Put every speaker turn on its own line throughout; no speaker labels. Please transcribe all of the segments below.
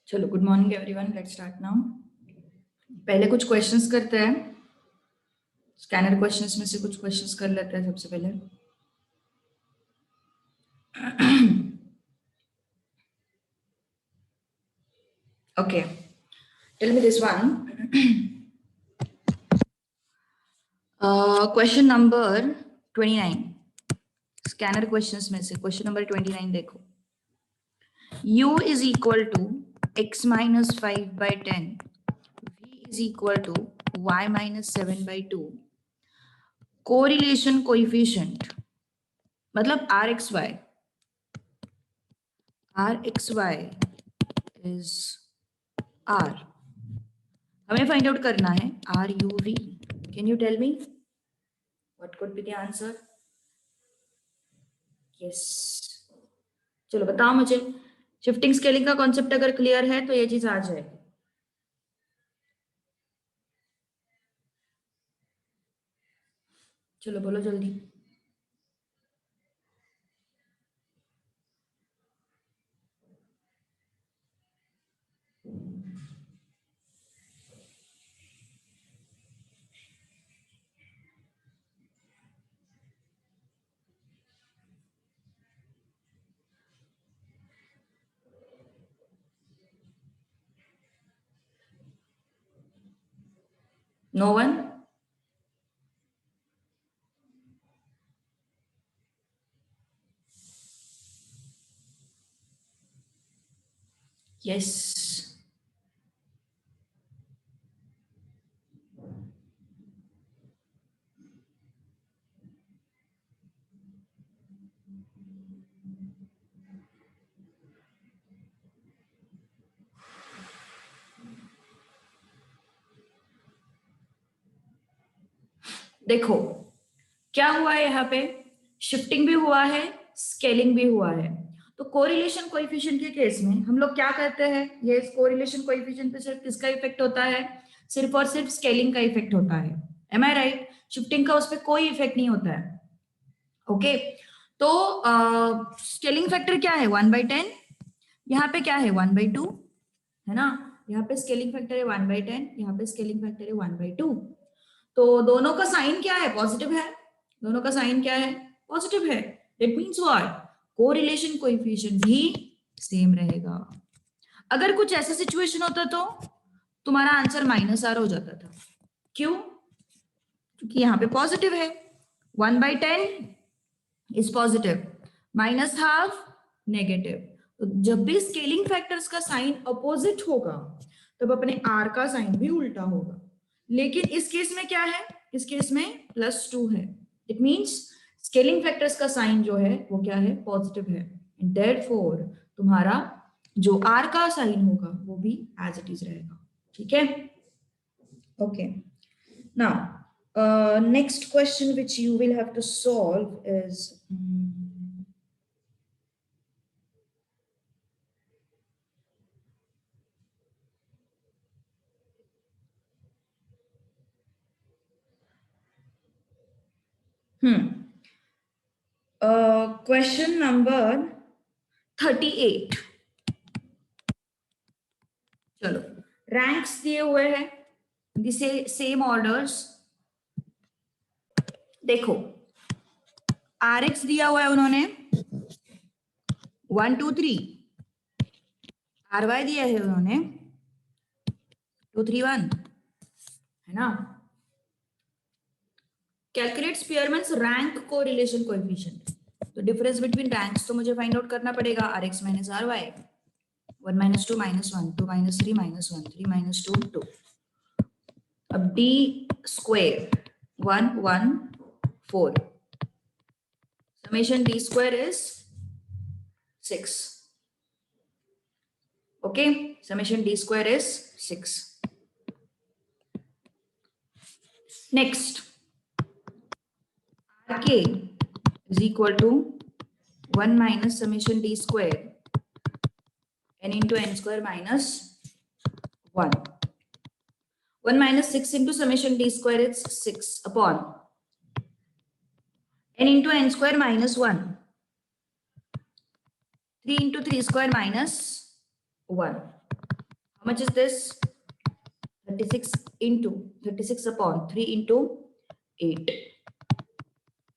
चलो, good morning everyone, let's start now. पहले कुछ क्वेश्चंस करते हैं। स्कैनर क्वेश्चंस में से कुछ क्वेश्चंस कर लेते हैं सबसे पहले। Okay, tell me this one. Question number 29, scanner questions में से क्वेश्चन नंबर 29 देखो। u is equal to x minus 5 by 10, v is equal to y minus 7 by 2, correlation coefficient मतलब rxy is r, हमें फाइंड आउट करना है r u v। Can you tell me what could be the answer? Yes, चलो बताओ मुझे। Shifting scaling का concept अगर clear है तो ये चीज आ जाएगी। चलो बोलो जल्दी। No one? यस, देखो क्या हुआ है यहाँ पे, शिफ्टिंग भी हुआ है, स्केलिंग भी हुआ है। तो कोरिलेशन कोएफिशिएंट के केस में हम लोग क्या करते हैं, ये कोरिलेशन कोएफिशिएंट पे सिर्फ किसका इफेक्ट होता है? सिर्फ और सिर्फ स्केलिंग का इफेक्ट होता है। एम आई राइट? शिफ्टिंग का उस पर कोई इफेक्ट नहीं होता है। ओके, तो स्केलिंग फैक्टर क्या है? 1/10। यहाँ पे क्या है? 1/2 है ना। यहाँ पे स्केलिंग फैक्टर है 1/10, यहाँ पे स्केलिंग फैक्टर है 1/2। तो दोनों का साइन क्या है? पॉजिटिव है। दोनों का साइन क्या है? पॉजिटिव है। That means what? Correlation coefficient भी सेम रहेगा। अगर कुछ ऐसा सिचुएशन होता तो तुम्हारा आंसर -r हो जाता था। क्यों? क्योंकि यहाँ पे पॉजिटिव है। 1/10 इज पॉजिटिव, -½ नेगेटिव। तो जब भी स्केलिंग फैक्टर्स का साइन अपोजिट होगा तब अपने r का साइन भी उल्टा होगा। लेकिन इस केस में क्या है? इस केस में +2 है। इट मींस स्केलिंग फैक्टर्स का साइन जो है वो क्या है? पॉजिटिव है। एंड देयरफॉर तुम्हारा जो r का साइन होगा वो भी एज इट इज रहेगा। ठीक है? Okay, now next question which you will have to solve is question number 38। चलो, रैंक्स दिए हुए हैं, दिसे सेम ऑर्डर्स। देखो RX दिया हुआ है उन्होंने 1 2 3, RY दिया है उन्होंने 2 3 1, है ना। Calculate स्पीयरमैन्स rank correlation coefficient. तो डिफरेंस बिटवीन रैंक्स तो मुझे फाइंड आउट करना पड़ेगा। RX - RY, 1 - 2 - 1, 2 - 3 - 1, 3 - 2 2। अब d square 1 1 4, summation d square is 6. Okay, summation d square is 6. Next, rk is equal to 1 minus summation d square n into n square minus 1. 1 minus 6 into summation d square is 6 upon n into n square minus 1. 3 into 3 square minus 1. How much is this? 36 upon 3 into 8.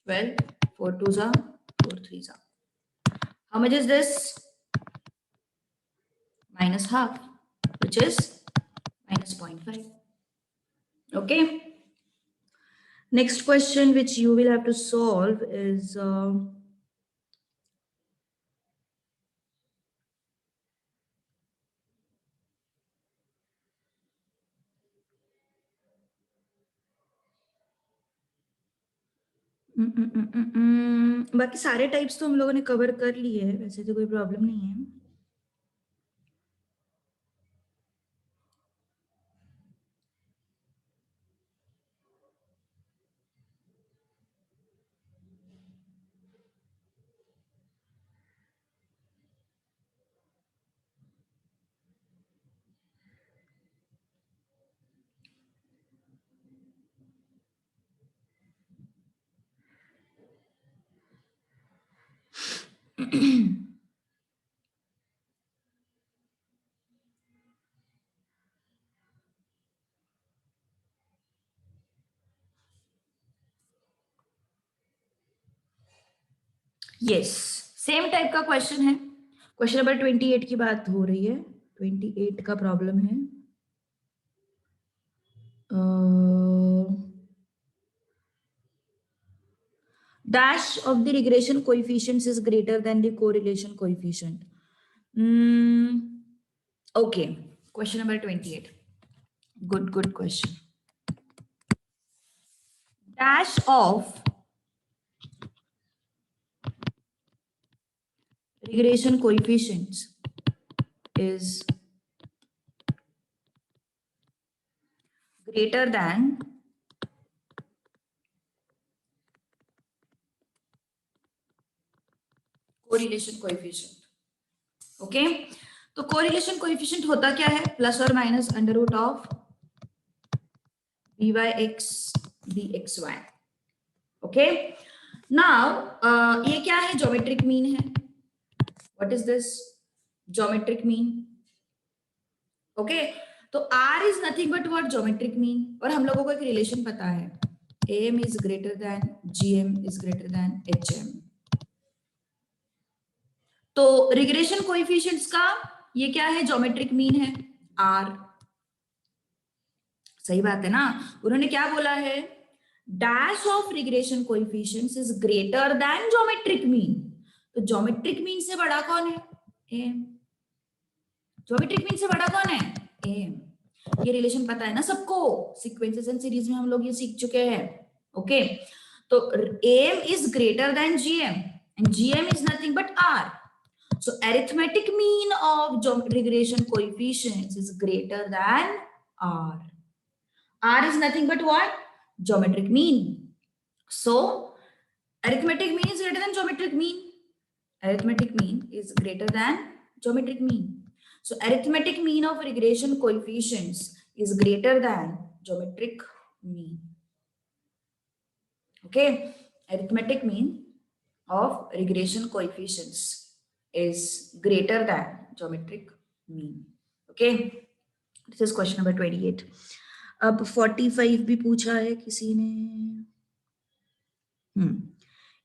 12. 4 2s are 4 3s are. How much is this? Minus half, which is minus 0.5. Okay. Next question which you will have to solve is बाकी सारे types तो हम लोगों ने cover कर लिए है, वैसे तो कोई प्रॉब्लम नहीं है. यस, सेम टाइप का क्वेश्चन है. क्वेश्चन नंबर 28 की बात हो रही है. 28 का प्रॉब्लम है. Dash of the regression coefficients is greater than the correlation coefficient. Okay, question number 28. Good question. Dash of regression coefficients is greater than correlation coefficient. Okay, तो correlation coefficient होता क्या है? प्लस और minus under root of by(x) dxy. Okay, now ये क्या है? Geometric mean है. What is this? Geometric mean. Okay, तो R is nothing but what? Geometric mean. और हम लोगों को एक रिलेशन पता है, AM is greater than GM is greater than HM. तो रिग्रेशन कोएफिशिएंट्स का ये क्या है? ज्योमेट्रिक मीन है R. सही बात है ना? उन्होंने क्या बोला है? Dash of regression coefficients is greater then geometric mean. तो ज्योमेट्रिक मीन से बड़ा कौन है? AM. ज्योमेट्रिक मीन से बड़ा कौन है? AM. ये रिलेशन पता है ना सबको? सीक्वेंसेस एंड सीरीज में हम लोग ये सीख चुके हैं. ओके, तो AM is greater than GM and GM is nothing but R. So arithmetic mean of regression coefficients is greater than R. R is nothing but what? Geometric mean. So arithmetic mean is greater than geometric mean. Arithmetic mean is greater than geometric mean. So arithmetic mean of regression coefficients is greater than geometric mean. Okay, arithmetic mean of regression coefficients is greater than geometric mean. Okay, this is question number 28. अब 45 भी पूछा है किसी ने.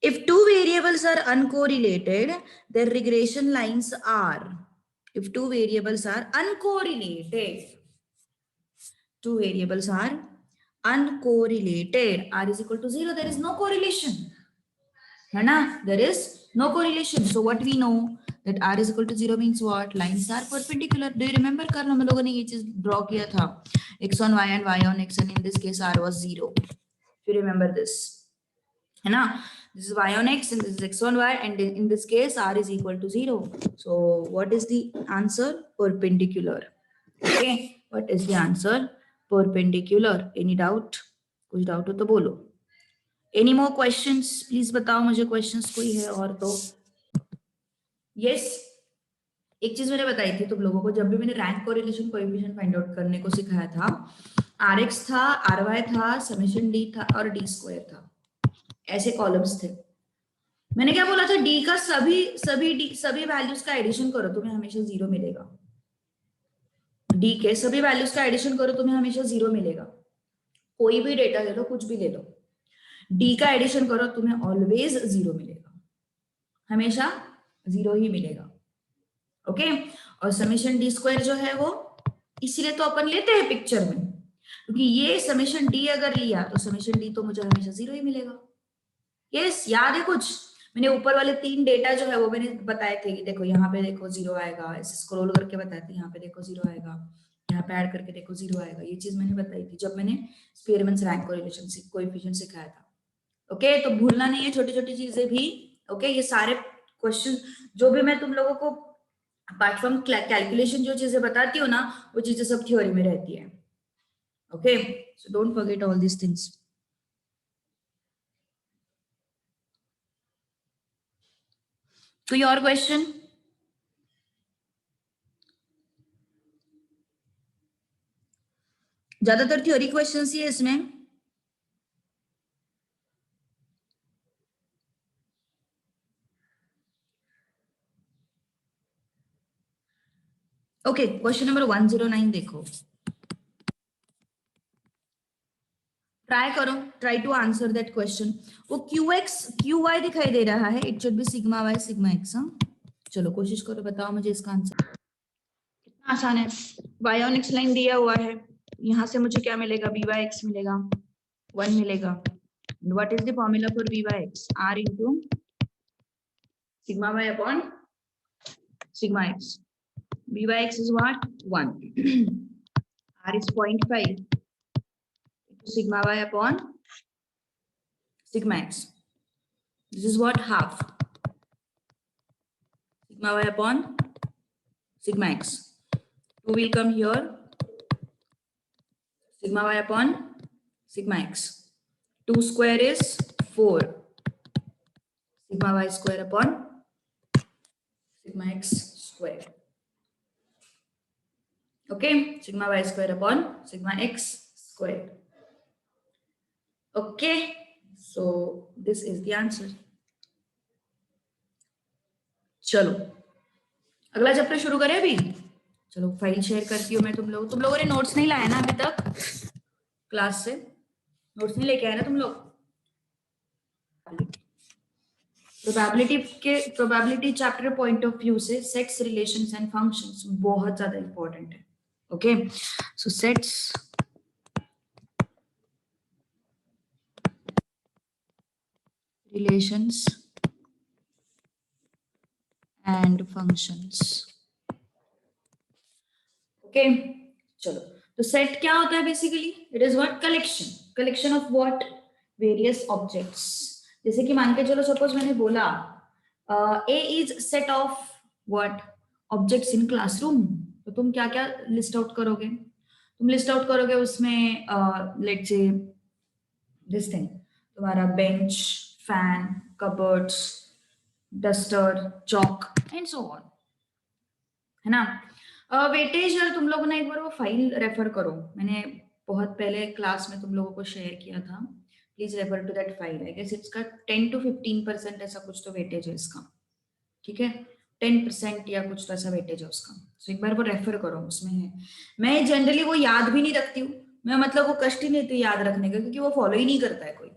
If two variables are uncorrelated, their regression lines are. If two variables are uncorrelated, two variables are uncorrelated, R is equal to 0, there is no correlation. है ना? There is no correlation. So what we know that R is equal to 0 means what? Lines are perpendicular. Do you remember? कल हम लोगों ने ये चीज draw किया था. X on Y and Y on X, and in this case R was 0. If you remember this, है ना? This is Y on X and this is X on Y, and in this case R is equal to 0. So what is the answer? Perpendicular. Okay, what is the answer? Perpendicular. Any doubt? कुछ doubt हो तो बोलो. Any more questions? Please बताओ मुझे questions कोई है और तो. Yes, एक चीज मैंने बताई थी तुम लोगों को, जब भी मैंने rank correlation coefficient find out करने को सिखाया था, Rx था, Ry था, समेशन D था और D स्क्वायर था. ऐसे कॉलम्स थे. मैंने क्या बोला था? D का सभी वैल्यूज का एडिशन करो, तुम्हें हमेशा 0 मिलेगा. डी के सभी वैल्यूज का एडिशन करो तुम्हें हमेशा 0 मिलेगा। कोई भी डेटा ले लो, कुछ भी ले लो, डी का एडिशन करो तुम्हें ऑलवेज 0 मिलेगा, हमेशा 0 ही मिलेगा। ओके, और समेशन डी स्क्वायर जो है वो इसीलिए तो अपन लेते हैं पिक्चर में, क्योंकि ये समेशन डी अगर लिया तो समेशन डी तो मुझे हमेशा 0 ही मिलेगा। यस, याद है कुछ? मैंने ऊपर वाले 3 डेटा जो है वो मैंने बताए थे कि देखो यहाँ पे देखो 0 आएगा, ऐसे स्क्रॉल करके बताए थे, यहाँ पे देखो 0 आएगा, यहाँ पे ऐड करके देखो 0 आएगा। ये चीज मैंने बताई थी जब मैंने स्पीयरमैन्स रैंक कोरिलेशन कोएफिशिएंट सिखाया था। ओके, तो भूलना नहीं है छोटी छोटी चीजें भी। ओके, ये सारे क्वेश्चन जो भी मैं तुम लोगों को अपार्ट फ्रॉम कैलकुलेशन जो चीजें बताती हूँ ना, वो चीजें सब थ्योरी में रहती है। Okay, so don't forget all these things. कोई और क्वेश्चन? ज्यादातर थ्योरी क्वेश्चंस ही है इसमें। ओके, क्वेश्चन नंबर 109 देखो, ट्राई करो, try to answer that question. वो क्यू एक्स क्यू वाई दिखाई दे रहा है, it should be sigma Y sigma X. चलो कोशिश करो, बताओ मुझे इसका आंसर। कितना आसान है, वाई ऑन एक्स लाइन दिया हुआ है, यहाँ से मुझे क्या मिलेगा, बी वाई एक्स मिलेगा, 1 मिलेगा। What is the formula for B Y X? R into sigma Y upon sigma X. B Y X is what? 1 r is 0.5 sigma y upon sigma x. This is what? Half sigma y upon sigma x. 2 will come here, sigma y upon sigma x. 2 square is 4 sigma y square upon sigma x square. Okay, sigma y square upon sigma x square. Okay, so this is the answer. चलो अगला chapter शुरू करें अभी। चलो file share करती हूँ मैं तुम लोगों ने नोट्स नहीं लाया ना अभी तक क्लास से? नोट्स नहीं लेके आए ना तुम लोग? Probability chapter point of view से सेट्स, रिलेशंस एंड फंक्शंस बहुत ज्यादा इंपॉर्टेंट है। Okay, so sets, relations and functions. Okay, चलो तो सेट क्या होता है basically? It is what? Collection of what? Various objects. जैसे कि मान के चलो, सपोज मैंने बोला A is set of what? Objects in classroom. तो तुम क्या क्या लिस्ट आउट करोगे? तुम लिस्ट आउट करोगे उसमें लेट्स से दिस थिंग, तुम्हारा bench, fan, cupboards, duster, chalk and so on, है ना? वेटेज तुम लोगों ने एक बार वो फाइल रेफर करो, मैंने बहुत पहले क्लास में तुम लोगों को शेयर किया था, please refer to that file. I guess इसका 10 to 15% ऐसा कुछ तो वेटेज है इसका, ठीक है? 10% या कुछ तो ऐसा वेटेज है उसका, तो एक बार वो रेफर करो, उसमें है। मैं जनरली वो याद भी नहीं रखती हूँ, मैं मतलब वो कष्ट ही नहीं लेती याद रखने का, क्योंकि वो फॉलो ही नहीं करता है कोई,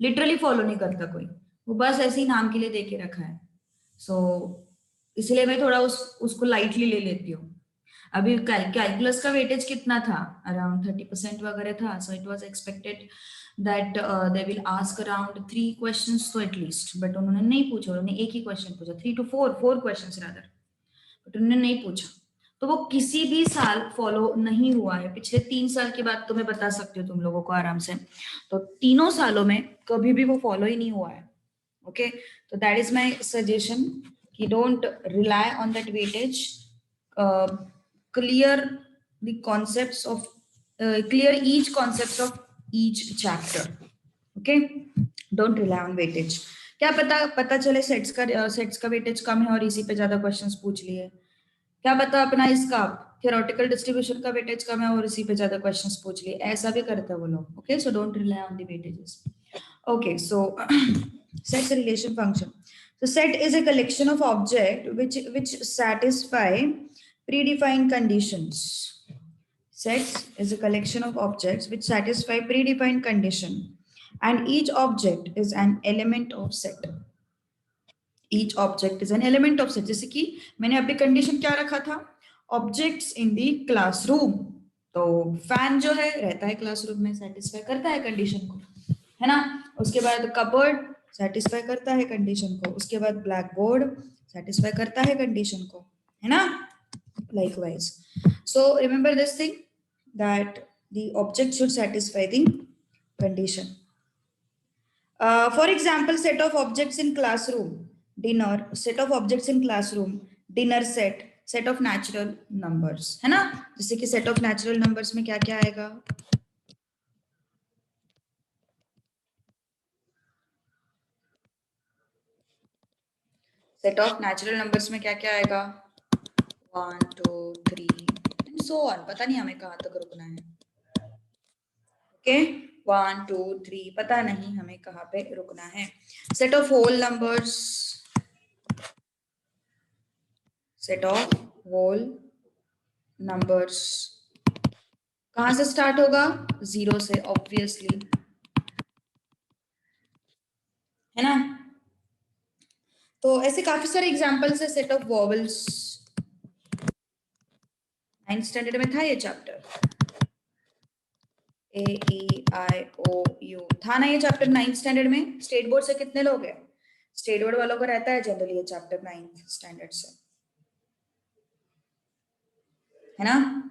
लिटरली फॉलो नहीं करता कोई, वो बस ऐसे ही नाम के लिए दे के रखा है। सो इसलिए मैं थोड़ा उसको लाइटली ले लेती हूँ। अभी कैलकुलस का वेटेज कितना था? अराउंड 30% वगैरह था। So it was expected that they will ask around 3 questions तो एटलीस्ट, बट उन्होंने नहीं पूछा, उन्होंने एक ही क्वेश्चन पूछा, 3 to 4 क्वेश्चंस रादर, बट उन्होंने नहीं पूछा। तो वो किसी भी साल फॉलो नहीं हुआ है। पिछले 3 साल की बात तो मैं बता सकती हूँ तुम लोगों को आराम से, तो तीनों सालों में कभी भी वो फॉलो ही नहीं हुआ है। ओके, तो दैट इज माय सजेशन कि don't rely on that weightage, clear the concepts of clear each concepts of each chapter. Okay, don't rely on weightage. क्या पता चले सेट्स का वेटेज कम है और इसी पे ज्यादा क्वेश्चंस पूछ लिए, क्या पता अपना इसका थियोरेटिकल डिस्ट्रीब्यूशन का वेटेज कम है और इसी पे ज्यादा क्वेश्चंस पूछ लिए, ऐसा भी करते हैं वो लोग। Okay, so don't rely on the weightages. Okay, so sets relation function. So set is a collection of objects which satisfy predefined conditions. Sets is a collection of objects which satisfy predefined condition, and each object is an element of set. Each object is an element of set. जैसे कि मैंने अभी condition क्या रखा था, objects in the classroom. तो fan जो है रहता है क्लासरूम में, सेटिस्फाई करता है कंडीशन को, है ना. उसके बाद कबर्ड सेटिस्फाई करता है कंडीशन को. उसके बाद ब्लैक बोर्ड सेटिस्फाई करता है कंडीशन को, है ना. Likewise. So remember this thing, that the object should satisfy the condition. For example, set of objects in classroom, dinner, set of objects in classroom, dinner set, set of natural numbers, है ना. जैसे कि set of natural numbers में क्या क्या आएगा, set of natural numbers में क्या क्या आएगा, 1 2 3 and so on. पता नहीं हमें कहाँ तक रुकना है. ओके, 1 2 3 पता नहीं हमें कहाँ पे रुकना है. Set of whole numbers, set of whole numbers कहाँ से स्टार्ट होगा, 0 से ऑब्वियसली, है ना. तो ऐसे काफी सारे एग्जांपल्स है. Set of vowels, 9th standard में था ये chapter, A E I O you था ना ये चैप्टर 9th स्टैंडर्ड में. स्टेट बोर्ड से कितने लोग हैं, स्टेट बोर्ड वालों को रहता है जनरली ये चैप्टर 9th स्टैंडर्ड से, है ना.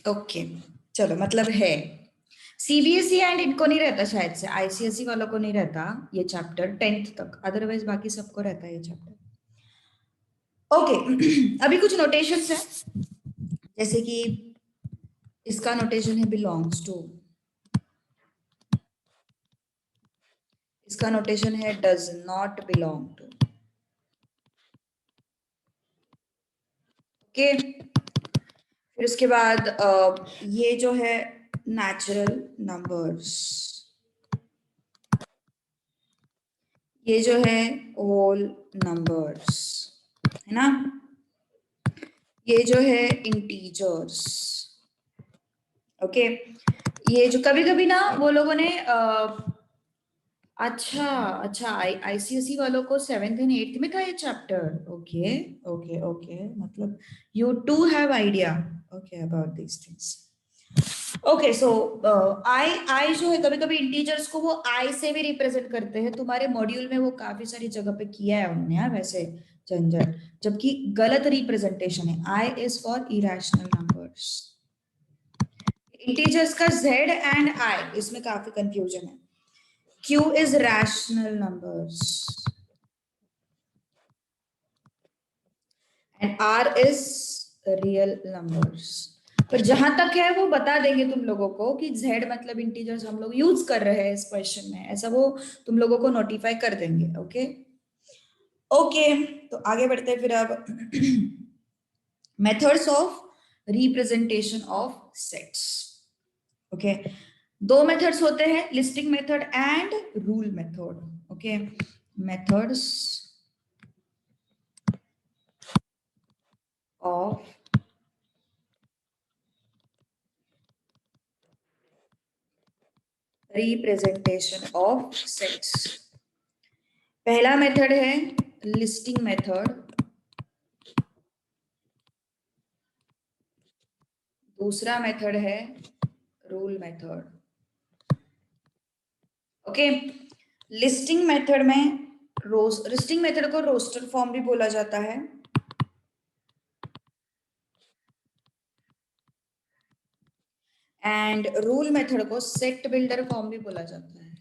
ओके चलो, मतलब है सीबीएसई एंड इनको नहीं रहता शायद से, आईसीएसई वालों को नहीं रहता ये चैप्टर 10th तक, अदरवाइज बाकी सबको रहता है ये चैप्टर. ओके अभी कुछ नोटेशंस है, जैसे कि इसका नोटेशन है बिलोंग्स टू, इसका नोटेशन है does not belong to. Okay, फिर उसके बाद ये जो है नेचुरल नंबर्स, ये जो है होल नंबर्स, है ना. ये जो है इंटीजर्स. ओके, ये जो कभी कभी ना वो लोगों ने अच्छा अच्छा आईसीएसई वालों को 7th and 8th में था ये चैप्टर. ओके ओके ओके, मतलब you too have idea okay about these things. Okay so I जो है कभी कभी इंटीजर्स को वो आई से भी रिप्रेजेंट करते हैं. तुम्हारे मॉड्यूल में वो काफी सारी जगह पे किया है उन्होंने यार वैसे झंझट, जबकि गलत रिप्रेजेंटेशन है. I is for irrational numbers. Integers का जेड एंड आई इसमें काफी कंफ्यूजन है. Q is rational numbers and R is real numbers. पर जहां तक है वो बता देंगे तुम लोगों को कि Z मतलब इंटीजर्स हम लोग यूज कर रहे हैं इस क्वेश्चन में, ऐसा वो तुम लोगों को नोटिफाई कर देंगे. ओके ओके, तो आगे बढ़ते हैं फिर अब. Methods of representation of sets. Okay, दो मेथड्स होते हैं, listing method and rule method. Okay, methods of representation of sets. पहला मेथड है लिस्टिंग मेथड, दूसरा मेथड है rule method. Okay, listing method में लिस्टिंग मेथड को रोस्टर फॉर्म भी बोला जाता है, एंड रूल मेथड को सेट बिल्डर फॉर्म भी बोला जाता है.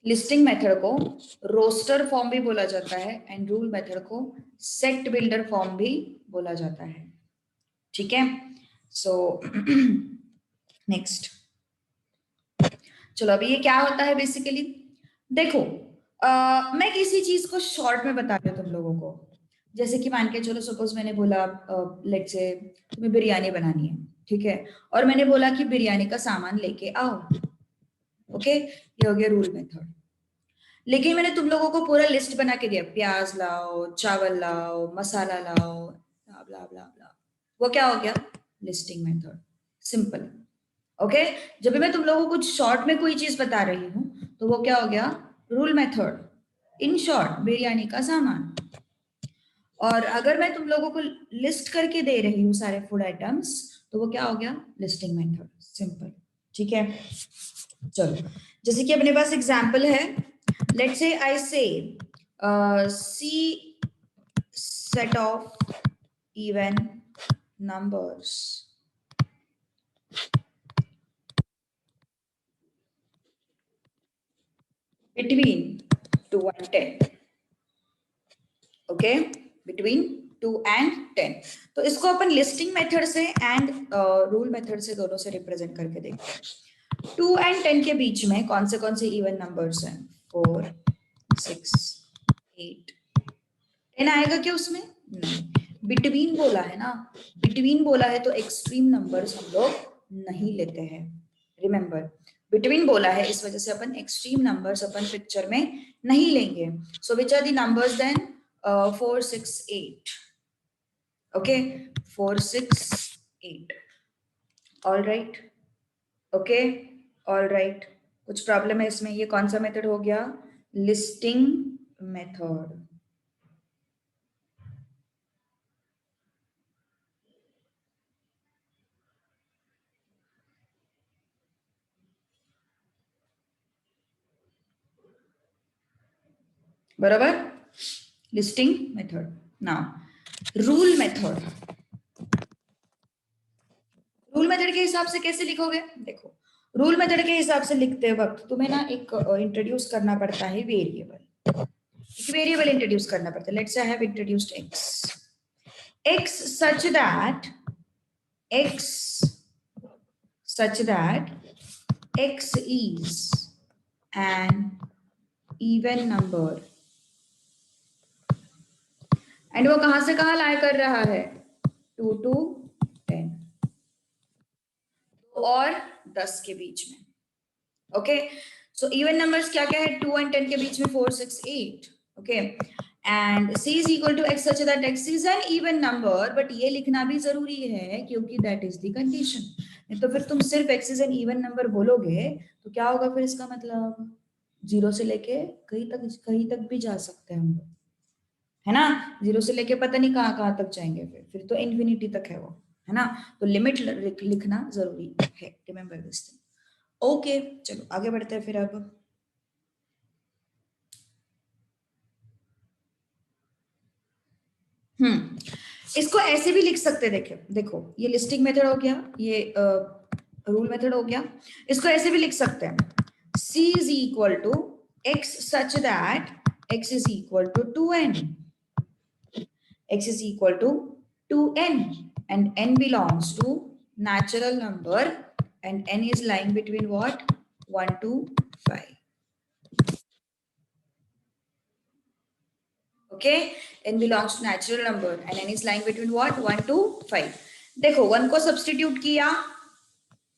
लिस्टिंग मेथड को रोस्टर फॉर्म भी बोला जाता है एंड रूल मेथड को सेट बिल्डर फॉर्म भी बोला जाता है, ठीक है। सो नेक्स्ट, चलो अभी ये क्या होता है बेसिकली, देखो मैं किसी चीज को शॉर्ट में बताती हूँ तुम लोगों को। जैसे कि मान के चलो, सपोज मैंने बोला लेट्स से तुम्हें बिरयानी बनानी है, ठीक है, और मैंने बोला कि बिरयानी का सामान लेके आओ, ओके, ये हो गया रूल मेथड। लेकिन मैंने तुम लोगों को पूरा लिस्ट बना के दिया, प्याज लाओ, चावल लाओ, मसाला लाओ, ब्ला ब्ला ब्ला ब्ला, वो क्या हो गया, लिस्टिंग मेथड, सिंपल, ओके। जब भी मैं तुम लोगों को कुछ शॉर्ट में कोई चीज बता रही हूँ तो वो क्या हो गया, rule method, in short biryani का सामान। और अगर मैं तुम लोगों को लिस्ट करके दे रही हूँ सारे फूड आइटम्स तो वो क्या हो गया, लिस्टिंग मेथड, सिंपल, ठीक है। चलो जैसे कि अपने पास एग्जांपल है, let's say I say C set of even numbers between 2 and 10, okay, between 2 and 10। तो इसको अपन लिस्टिंग मेथड से एंड रूल मेथड से दोनों से रिप्रेजेंट करके देखते हैं। 2 and 10 के बीच में कौन से इवन नंबर्स हैं, 4, 6, 8, 10 आएगा क्या उसमें, नहीं, बिटवीन बोला है ना, बिटवीन बोला है तो एक्सट्रीम नंबर्स हम लोग नहीं लेते हैं, रिमेंबर, बिटवीन बोला है इस वजह से अपन एक्सट्रीम नंबर्स अपन पिक्चर में नहीं लेंगे। So which are the numbers then, 4, 6, 8, okay, 4, 6, 8, all right, okay, all right. कुछ प्रॉब्लम है इसमें, ये कौन सा मेथड हो गया, लिस्टिंग मेथड, बराबर, listing method. Now rule method, rule method के हिसाब से कैसे लिखोगे, देखो रूल मेथड के हिसाब से लिखते वक्त तुम्हें ना एक इंट्रोड्यूस करना पड़ता है वेरिएबल, एक वेरिएबल इंट्रोड्यूस करना पड़ता है। Let's say I have introduced x such that x is an even number, and वो कहां से कहां लाई कर रहा है, 2 to 10, और 10 के बीच में, ओके। सो इवन नंबर्स क्या क्या है, 2 and 10 के बीच में 4, 6, 8, okay, and c is equal to x such that x is an even number, but ये लिखना भी जरूरी है क्योंकि दैट इज द कंडीशन, नहीं तो फिर तुम सिर्फ x is an even number बोलोगे तो क्या होगा फिर, इसका मतलब 0 से लेके कहीं तक भी जा सकते हैं हम लोग, है ना, 0 से लेके पता नहीं कहाँ कहाँ तक जाएंगे, फिर तो इन्फिनिटी तक है वो, है ना, तो लिमिट लिखना जरूरी है, रिमेंबर दिस थिंग, ओके। चलो आगे बढ़ते हैं फिर अब, इसको ऐसे भी लिख सकते, देखो देखो ये लिस्टिंग मेथड हो गया, ये रूल मेथड हो गया, इसको ऐसे भी लिख सकते हैं, c is equal to x such that x is equal to 2n, x is equal to 2n, and n belongs to natural number, and n is lying between what, 1 to 5, okay, n belongs to natural number and n is lying between what, 1 to 5। देखो 1 को substitute किया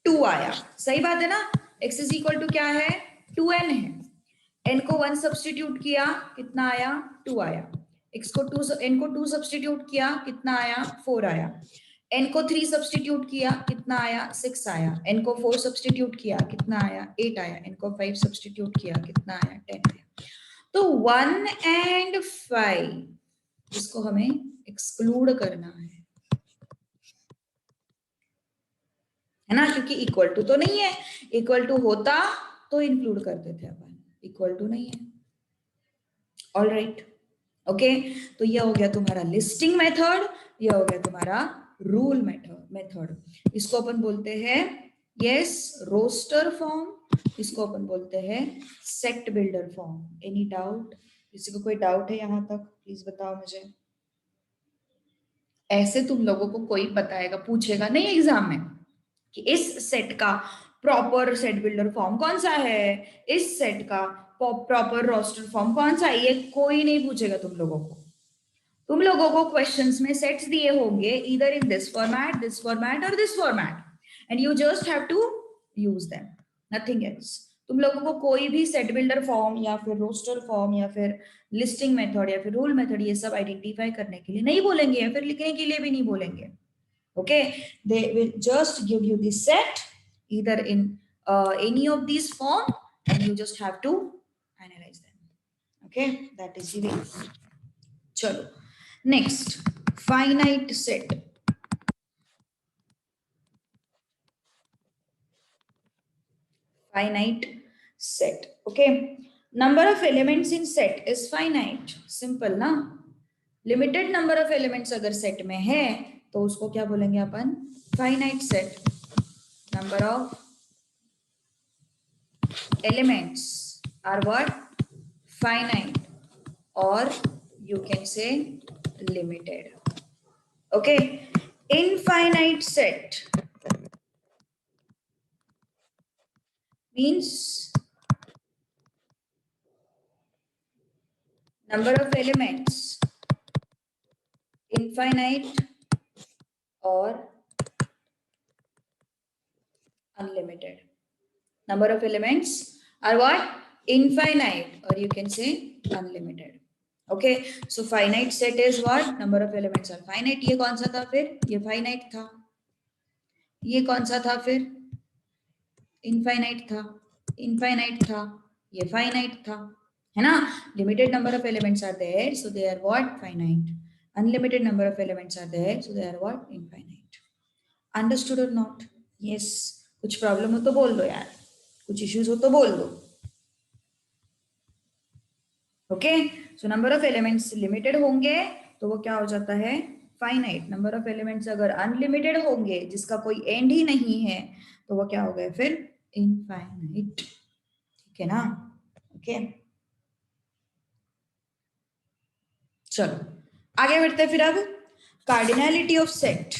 2 आया, सही बात है ना, x is equal to क्या है, 2n है, n को 1 सब्स्टिट्यूट किया कितना आया, 2 आया, x को 2, n को 2 सब्स्टिट्यूट किया कितना आया, 4 आया, n को 3 सब्स्टिट्यूट किया कितना आया, 6 आया, n को 4 सब्स्टिट्यूट किया कितना आया, 8 आया, n को 5 सब्स्टिट्यूट किया कितना आया, 10 आया। तो 1 and 5 इसको हमें एक्सक्लूड करना है ना, क्योंकि इक्वल टू तो नहीं है, इक्वल टू होता तो इंक्लूड करते थे अपन, इक्वल टू नहीं है, ऑल राइट, ओके। तो ये हो गया तुम्हारा लिस्टिंग मेथड, ये हो गया तुम्हारा रूल मेथड, इसको अपन बोलते हैं यस, रोस्टर फॉर्म, इसको अपन बोलते हैं set builder form. Any doubt? किसी को कोई डाउट है यहाँ तक? प्लीज बताओ मुझे। ऐसे तुम लोगों को कोई बताएगा, पूछेगा नहीं एग्जाम में कि इस सेट का प्रॉपर सेट बिल्डर फॉर्म कौन सा है, इस सेट का प्रॉपर रोस्टर फॉर्म कौन सा है, ये कोई नहीं पूछेगा तुम लोगों को। तुम लोगों को क्वेश्चंस में सेट्स दिए होंगे ईदर इन दिस फॉर्मेट और this format and you just have to use them, nothing else. तुम लोगों को कोई भी सेट बिल्डर फॉर्म या फिर रोस्टर फॉर्म या फिर लिस्टिंग मेथड या फिर रूल मेथड ये सब आइडेंटिफाई करने के लिए नहीं बोलेंगे या फिर लिखने के लिए भी नहीं बोलेंगे। Okay, they will just give you the set either in any of these form and you just have to analyze them. Okay, that is the way. Chalo, next, finite set. Finite set. Okay, number of elements in set is finite. Simple ना? Limited number of elements अगर set में है तो उसको क्या बोलेंगे अपन? Finite set. Number of elements are what? Finite, or you can say limited. Okay, infinite set means number of elements infinite or unlimited. Number of elements are what? Infinite, or you can say unlimited. Okay, so finite set is what? Number of elements are finite. ये कौन सा था फिर? ये finite था। ये कौन सा था फिर? Infinite था। Infinite था। ये finite था, है ना? Limited number of elements are there, so they are what? Finite. Unlimited number of elements are there, so they are what? Infinite. Understood or not? Yes. कुछ प्रॉब्लम हो तो बोल दो यार, कुछ इश्यूज हो तो बोल दो। Okay, so number of elements limited होंगे तो वो क्या हो जाता है? फाइनाइट। नंबर ऑफ एलिमेंट्स अगर अनलिमिटेड होंगे, जिसका कोई एंड ही नहीं है, तो वो क्या हो गए फिर? इनफाइनाइट। ठीक है ना? ओके, चलो आगे बढ़ते हैं फिर। अब cardinality of set,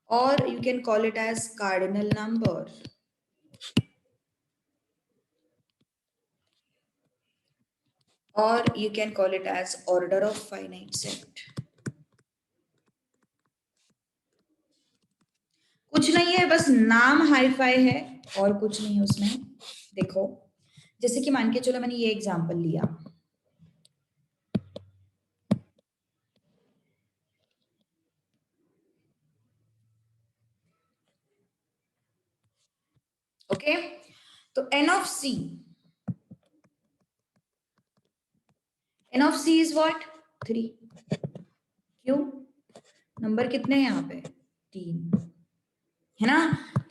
or you can call it as cardinal number, or you can call it as order of finite set. कुछ नहीं है, बस नाम हाईफाई है और कुछ नहीं उसमें। देखो, जैसे कि मान के चलो मैंने ये एग्जांपल लिया, ओके, तो n of c is what? 3। क्यों? नंबर कितने हैं यहाँ पे? 3, है ना?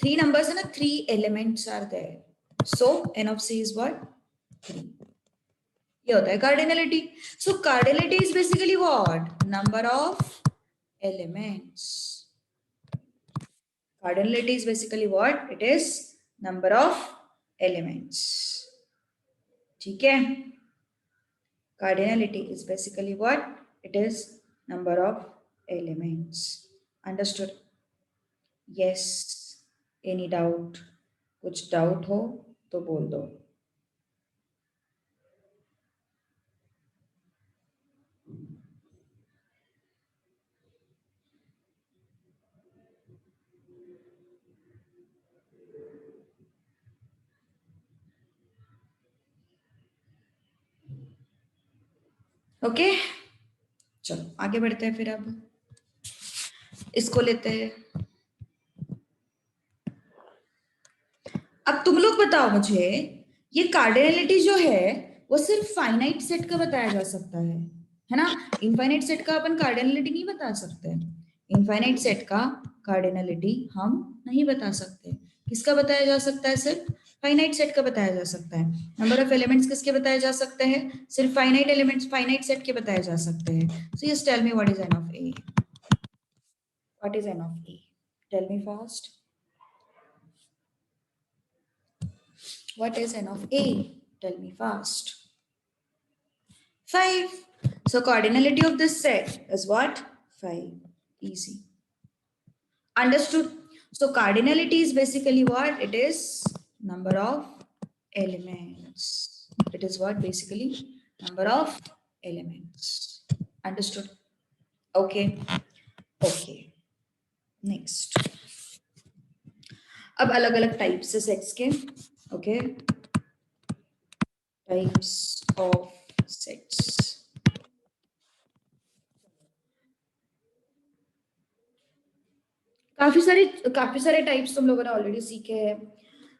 3 नंबर्स है ना, 3 elements are there, so n of c is what? 3। ये होता है cardinality. So cardinality is basically what? Number of elements. Cardinality is basically what? It is number of elements. ठीक है? Cardinality is basically what? It is number of elements. Understood? Yes. Any doubt? कुछ doubt हो तो बोल दो। Okay, चलो आगे बढ़ते हैं फिर। अब इसको लेते हैं। अब तुम लोग बताओ मुझे, ये कार्डिनलिटी जो है वो सिर्फ फाइनाइट सेट का बताया जा सकता है ना? इनफाइनाइट सेट का अपन कार्डिनलिटी नहीं बता सकते। इनफाइनाइट सेट का कार्डिनलिटी हम नहीं बता सकते। किसका बताया जा सकता है? सिर्फ फाइनाइट सेट का बताया जा सकता है। नंबर ऑफ एलिमेंट्स किसके बताए जा सकते हैं? सिर्फ फाइनाइट एलिमेंट्स, फाइनाइट सेट के बताए जा सकते हैं। So yes, tell me what is n of a? What is n of a? Tell me fast. What is n of a? Tell me fast. 5. So cardinality of this set is what? 5. Easy. Understood? So cardinality is basically what? It is number of elements. It is what? Basically number of elements. Understood? Okay. Okay. Next. अब अलग अलग types है sets के. Okay, types of sets. काफी सारे types तुम लोगों ने ऑलरेडी सीखे हैं.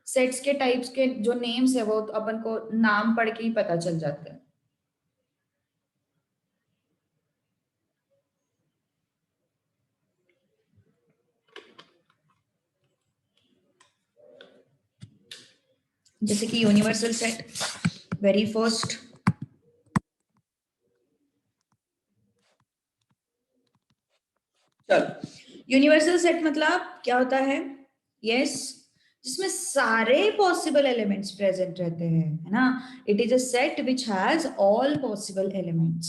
सेट्स के टाइप्स के जो नेम्स है वो तो अपन को नाम पढ़ के ही पता चल जाते हैं. जैसे कि यूनिवर्सल सेट, वेरी फर्स्ट. चलो, यूनिवर्सल सेट मतलब क्या होता है? यस, जिसमें सारे पॉसिबल एलिमेंट्स प्रेजेंट रहते हैं, है ना. It is a set which has all possible elements.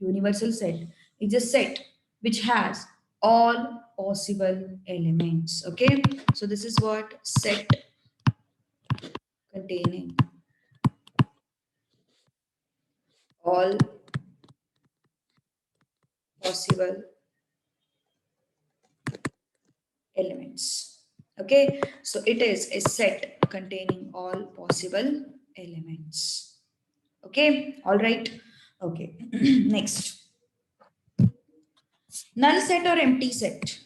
Universal set is a set which has all possible elements. Okay, so this is what set containing all possible elements. Okay, so it is a set containing all possible elements. Okay, all right. Okay. Next, null set or empty set?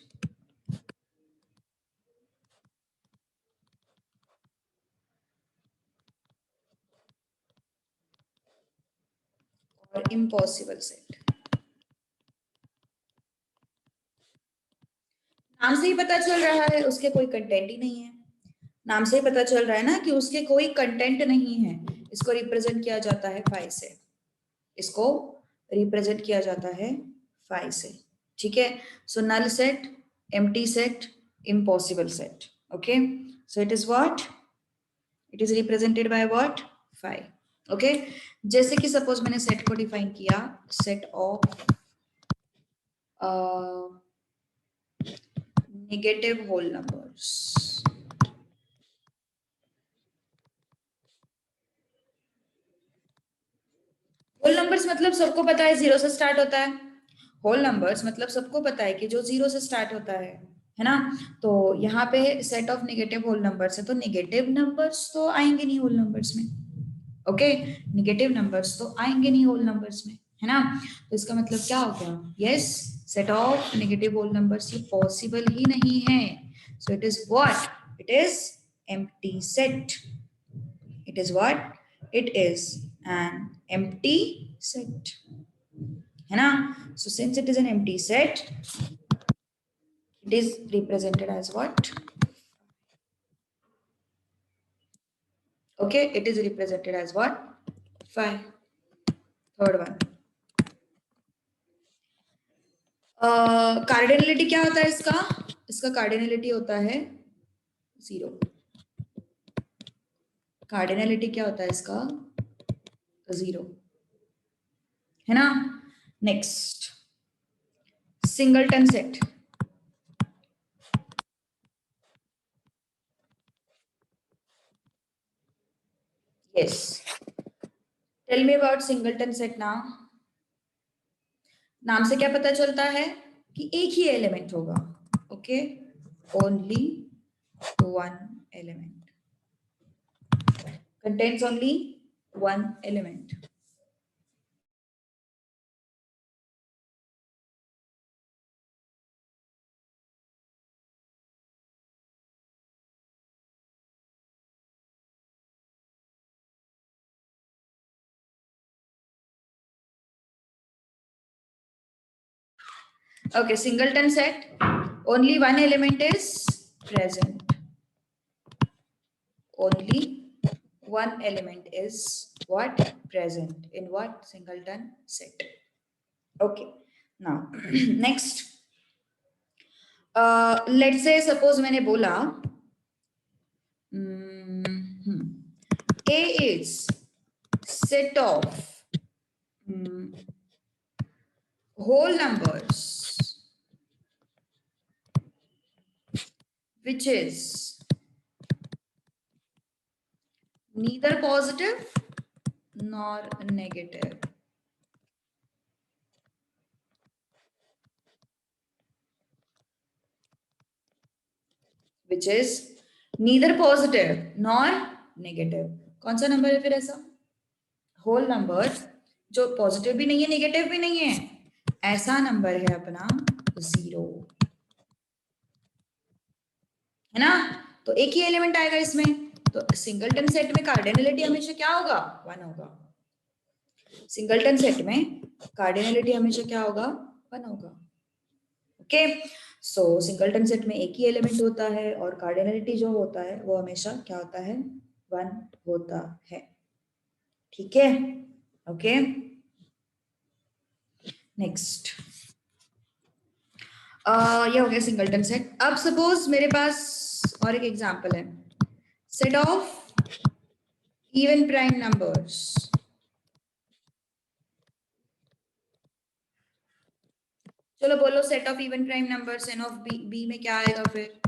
Or impossible set? नाम से ही पता चल रहा है उसके कोई content ही नहीं है. नाम से ही पता चल रहा है ना कि उसके कोई कंटेंट नहीं है. इसको रिप्रेजेंट किया जाता है फाइ से. इसको रिप्रेजेंट किया जाता है फाइ से. ठीक है. So null set, empty set, impossible set. Okay, so it is what? It is represented by what? Phi. Okay, जैसे कि सपोज मैंने सेट को डिफाइन किया, set of negative whole numbers. Whole numbers मतलब सबको पता है जीरो से स्टार्ट होता है. होल नंबर्स मतलब सबको पता है कि जो जीरो से स्टार्ट होता है ना. तो यहाँ पे set of negative whole numbers है, तो नेगेटिव नंबर्स तो आएंगे नहीं होल नंबर्स में. ओके, नेगेटिव नंबर्स तो आएंगे नहीं होल नंबर्स में, है ना. तो इसका मतलब क्या हो गया? Yes, set of negative whole numbers ये पॉसिबल ही नहीं है. So it is what? It is empty set. It is what? It is an empty set. है ना. So since it is an empty set, it is represented as what? Okay, it is represented as what? 5. Third one. Cardinality क्या होता है इसका? इसका cardinality होता है 0. Cardinality क्या होता है इसका? 0, है ना. Next, singleton set. Yes, tell me about singleton set ना. नाम से क्या पता चलता है कि एक ही एलिमेंट होगा. Okay, only one element, contains only one element. Okay, singleton set, only one element is present. Only one element is what? Present in what? Singleton set. Okay, now next, let's say suppose मैंने बोला A is set of whole numbers which is neither positive nor negative. Which is neither positive nor negative. कौन सा number है फिर ऐसा? Whole number जो positive भी नहीं है नेगेटिव भी नहीं है, ऐसा नंबर है अपना 0, है ना? तो एक ही एलिमेंट आएगा इसमें, तो सिंगलटन सेट में कार्डिनलिटी हमेशा क्या होगा? 1 होगा। सिंगलटन सेट में कार्डिनलिटी हमेशा क्या होगा? 1 होगा। ओके, सो सिंगलटन सेट में एक ही एलिमेंट होता है और कार्डिनलिटी जो होता है वो हमेशा क्या होता है? 1 होता है। ठीक है, ओके। नेक्स्ट, ये हो गया सिंगलटन सेट। अब सपोज मेरे पास और एक एग्जांपल है, set of even prime numbers. चलो बोलो set of even prime numbers N of B, B में क्या आएगा फिर?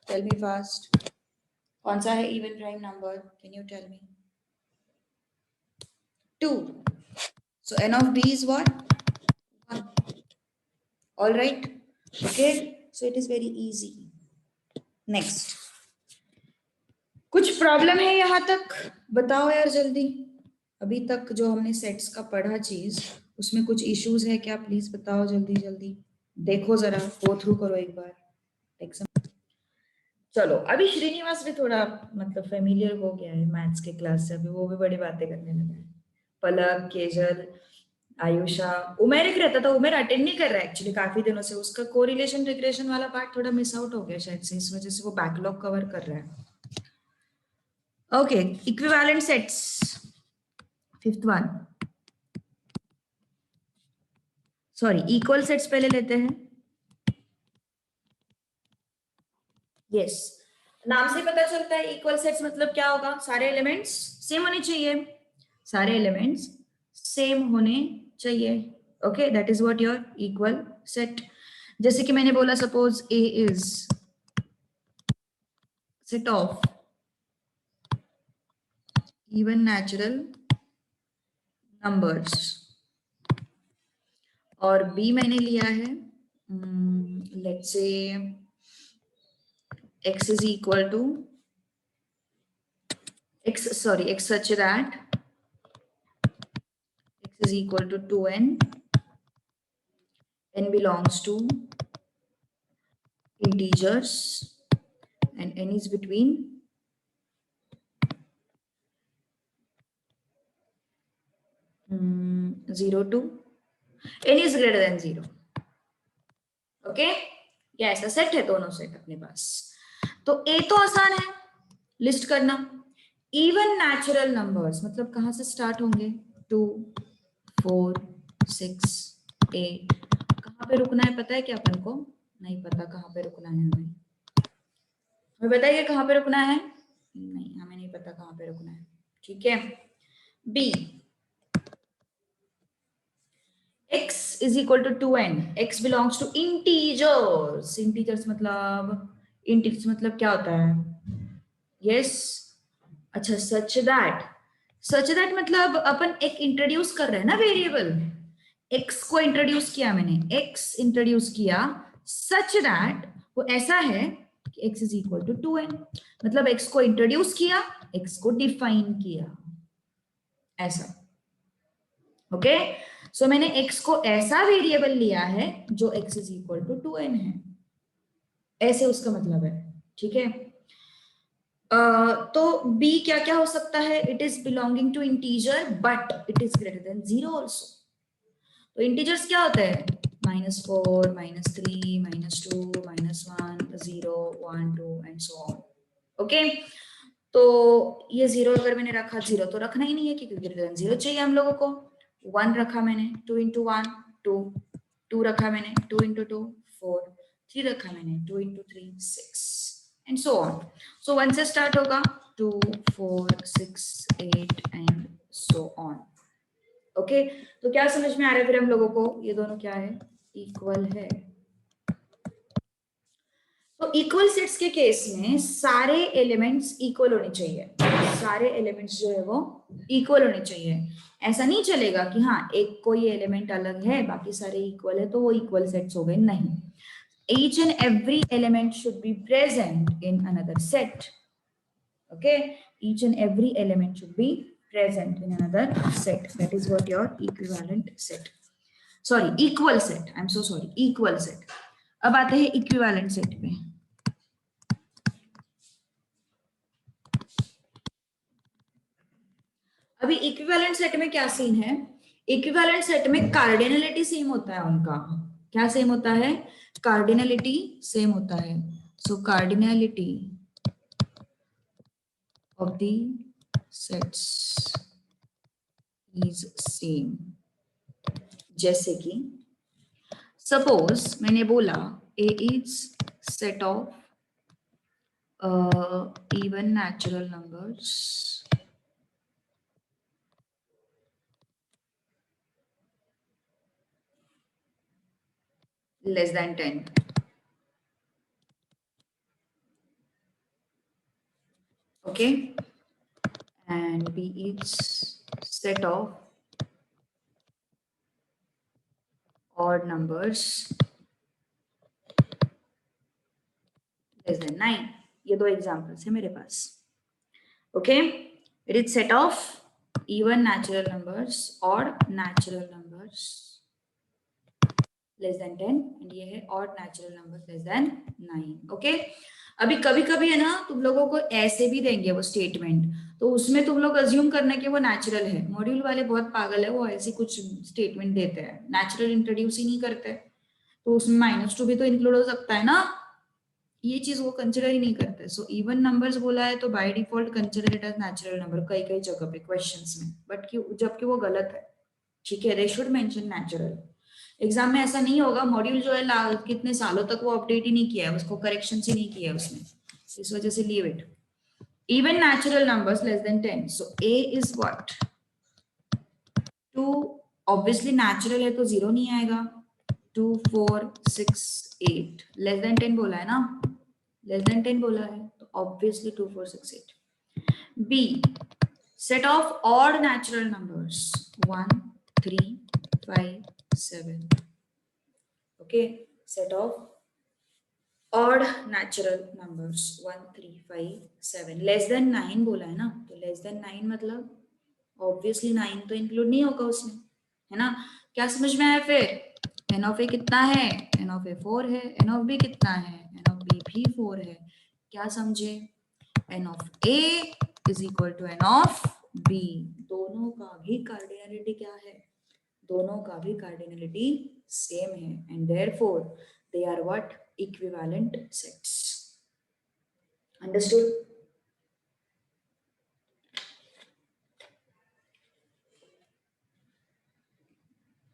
टेल मी फास्ट, कौन सा है even prime number? Can you tell me? 2. So n of b is what? 1. All right, okay, so it is very easy. Next, कुछ problem है यहाँ तक? बताओ यार जल्दी। अभी तक जो हमने सेट्स का पढ़ा चीज, उसमें कुछ इश्यूज है क्या? प्लीज बताओ जल्दी जल्दी। देखो जरा, गो थ्रू करो एक बार। चलो, अभी श्रीनिवास भी थोड़ा मतलब फेमिलियर हो गया है मैथ्स के क्लास से, अभी वो भी बड़ी बातें करने लगा है। पलक, केजल, आयुषा, उमेर एक रहता था, उमेर अटेंड नहीं कर रहा है एक्चुअली काफी दिनों से। उसका कोरिलेशन रिग्रेशन वाला पार्ट थोड़ा मिस आउट हो गया शायद से, इस वजह से वो बैकलॉग कवर कर रहा है। Okay, equivalent sets, fifth one, sorry equal sets पहले लेते हैं। यस, नाम से पता चलता है इक्वल सेट्स मतलब क्या होगा? सारे एलिमेंट्स सेम होने चाहिए, सारे एलिमेंट्स सेम होने चाहिए। Okay, that is what your equal set. जैसे कि मैंने बोला suppose A is set of even natural numbers, और बी मैंने लिया है लेट्स से x is equal to x such that x is equal to 2n, n belongs to integers and n is between 0 to n is greater than 0। Okay, ये ऐसा set है, दोनों set अपने पास। तो ए तो आसान है लिस्ट करना। इवन नेचुरल नंबर्स मतलब कहां से स्टार्ट होंगे? 2, 4, 6, 8। कहां पे रुकना है पता है क्या अपन को? नहीं पता कहां पे रुकना है हमें। हमें बताइए कहां पे रुकना है? नहीं, हमें नहीं पता कहां पे रुकना है। ठीक है, B, x is equal to 2n, x belongs to integers। integers मतलब क्या होता है? yes, अच्छा, सच दैट मतलब अपन एक इंट्रोड्यूस कर रहे हैं ना वेरिएबल, x को इंट्रोड्यूस किया मैंने, x इंट्रोड्यूस किया सच दैट वो ऐसा है कि x is equal to 2n, मतलब x को इंट्रोड्यूस किया, x को डिफाइन किया, ऐसा। ओके, सो मैंने x को ऐसा वेरिएबल लिया है जो x is equal to 2n है, ऐसे उसका मतलब है। ठीक है, तो b क्या क्या हो सकता है? It is belonging to integer but it is greater than 0 also. तो इंटीजर्स क्या होता है? -4, -3, -2, -1, 0, 1, 2 एंड सो ऑन। ओके, तो ये 0 अगर मैंने रखा, 0 तो रखना ही नहीं है क्योंकि 0 चाहिए हम लोगों को। 1 रखा मैंने, 2 इंटू 1 2, 2 रखा मैंने, 2 इंटू 2 4, 3 रखा मैंने, 2 इंटू 3 6 एंड सो ऑन। सो 1 से स्टार्ट होगा, 2 4 6 8 एंड सो ऑन। ओके, तो क्या समझ में आ रहा है फिर हम लोगों को, ये दोनों क्या है, इक्वल है। तो इक्वल सेट्स के केस में सारे एलिमेंट्स इक्वल होने चाहिए, सारे एलिमेंट्स जो है वो इक्वल होने चाहिए। ऐसा नहीं चलेगा कि हाँ एक कोई एलिमेंट अलग है बाकी सारे इक्वल है तो वो इक्वल सेट्स हो गए, नहीं। each and every element should be present in another set. Okay, each and every element should be present in another set. That is what your equivalent set, sorry equal set, I'm so sorry, equal set. अब आते हैं equivalent set पे। अभी equivalent set में क्या scene है, equivalent set में cardinality same होता है उनका। क्या सेम होता है, कार्डिनलिटी सेम होता है। So cardinality of the sets is same. जैसे कि सपोज मैंने बोला A is set of even natural numbers less than 10. Okay, and B is set of odd numbers less than 9. ये दो एग्जाम्पल्स है मेरे पास। Okay, it is set of even natural numbers, odd natural numbers less than 10 and ये है odd natural numbers less than 9। Okay, अभी कभी कभी है ना तुम लोगों को ऐसे भी देंगे वो स्टेटमेंट, तो उसमें तुम लोग अज्यूम करना कि वो नेचुरल है। मॉड्यूल वाले बहुत पागल है, वो ऐसी कुछ स्टेटमेंट देते हैं, नेचुरल इंट्रोड्यूस ही नहीं करते, तो उसमें -2 भी तो इंक्लूड हो सकता है ना, ये चीज वो कंसिडर ही नहीं करते। सो इवन नंबर्स बोला है तो by default consider it as natural number कई कई जगह पे क्वेश्चंस में, बट क्यों, जबकि वो गलत है। ठीक है, they should mention natural. Exam में ऐसा नहीं होगा, मॉड्यूल जो है कितने सालों तक वो अपडेट ही नहीं किया है, उसको करेक्शन ही नहीं किया है उसने, इस वजह से leave it. Even natural numbers less than 10, so A is what 2, obviously natural है तो 0 नहीं आएगा। 2 4 6 8 लेस देन 10 बोला है ना, लेस देन 10 बोला है तो obviously 2 4 6 8। B set of odd natural numbers 1 3 5 7। okay, set of odd natural numbers 1 3 5 7 less than 9 बोला है ना, तो लेस देन 9 मतलब ऑब्वियसली 9 तो इंक्लूड नहीं होगा उसमें, है ना। क्या समझ में आया फिर, एन ऑफ ए कितना है, एन ऑफ ए 4 है, एन ऑफ बी कितना है, एन ऑफ बी भी 4 है। क्या समझे, N of A is equal to N of B, दोनों का भी कार्डिनलिटी क्या है, दोनों का भी कार्डिनलिटी सेम है and therefore they are what, equivalent sets. Understood,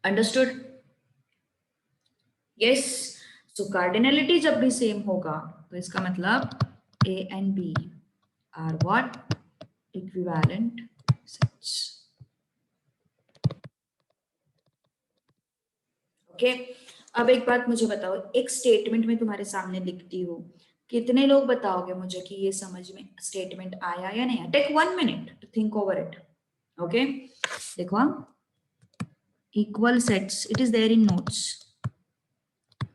understood, yes. So cardinality जब भी सेम होगा तो इसका मतलब A and B are what, equivalent sets. Okay, अब एक बात मुझे बताओ, एक स्टेटमेंट में तुम्हारे सामने लिखती हूँ, कितने लोग बताओगे मुझे कि ये समझ में स्टेटमेंट आया या नहीं? Take 1 minute to think over it. Okay, देखो, equal sets, it is there in notes,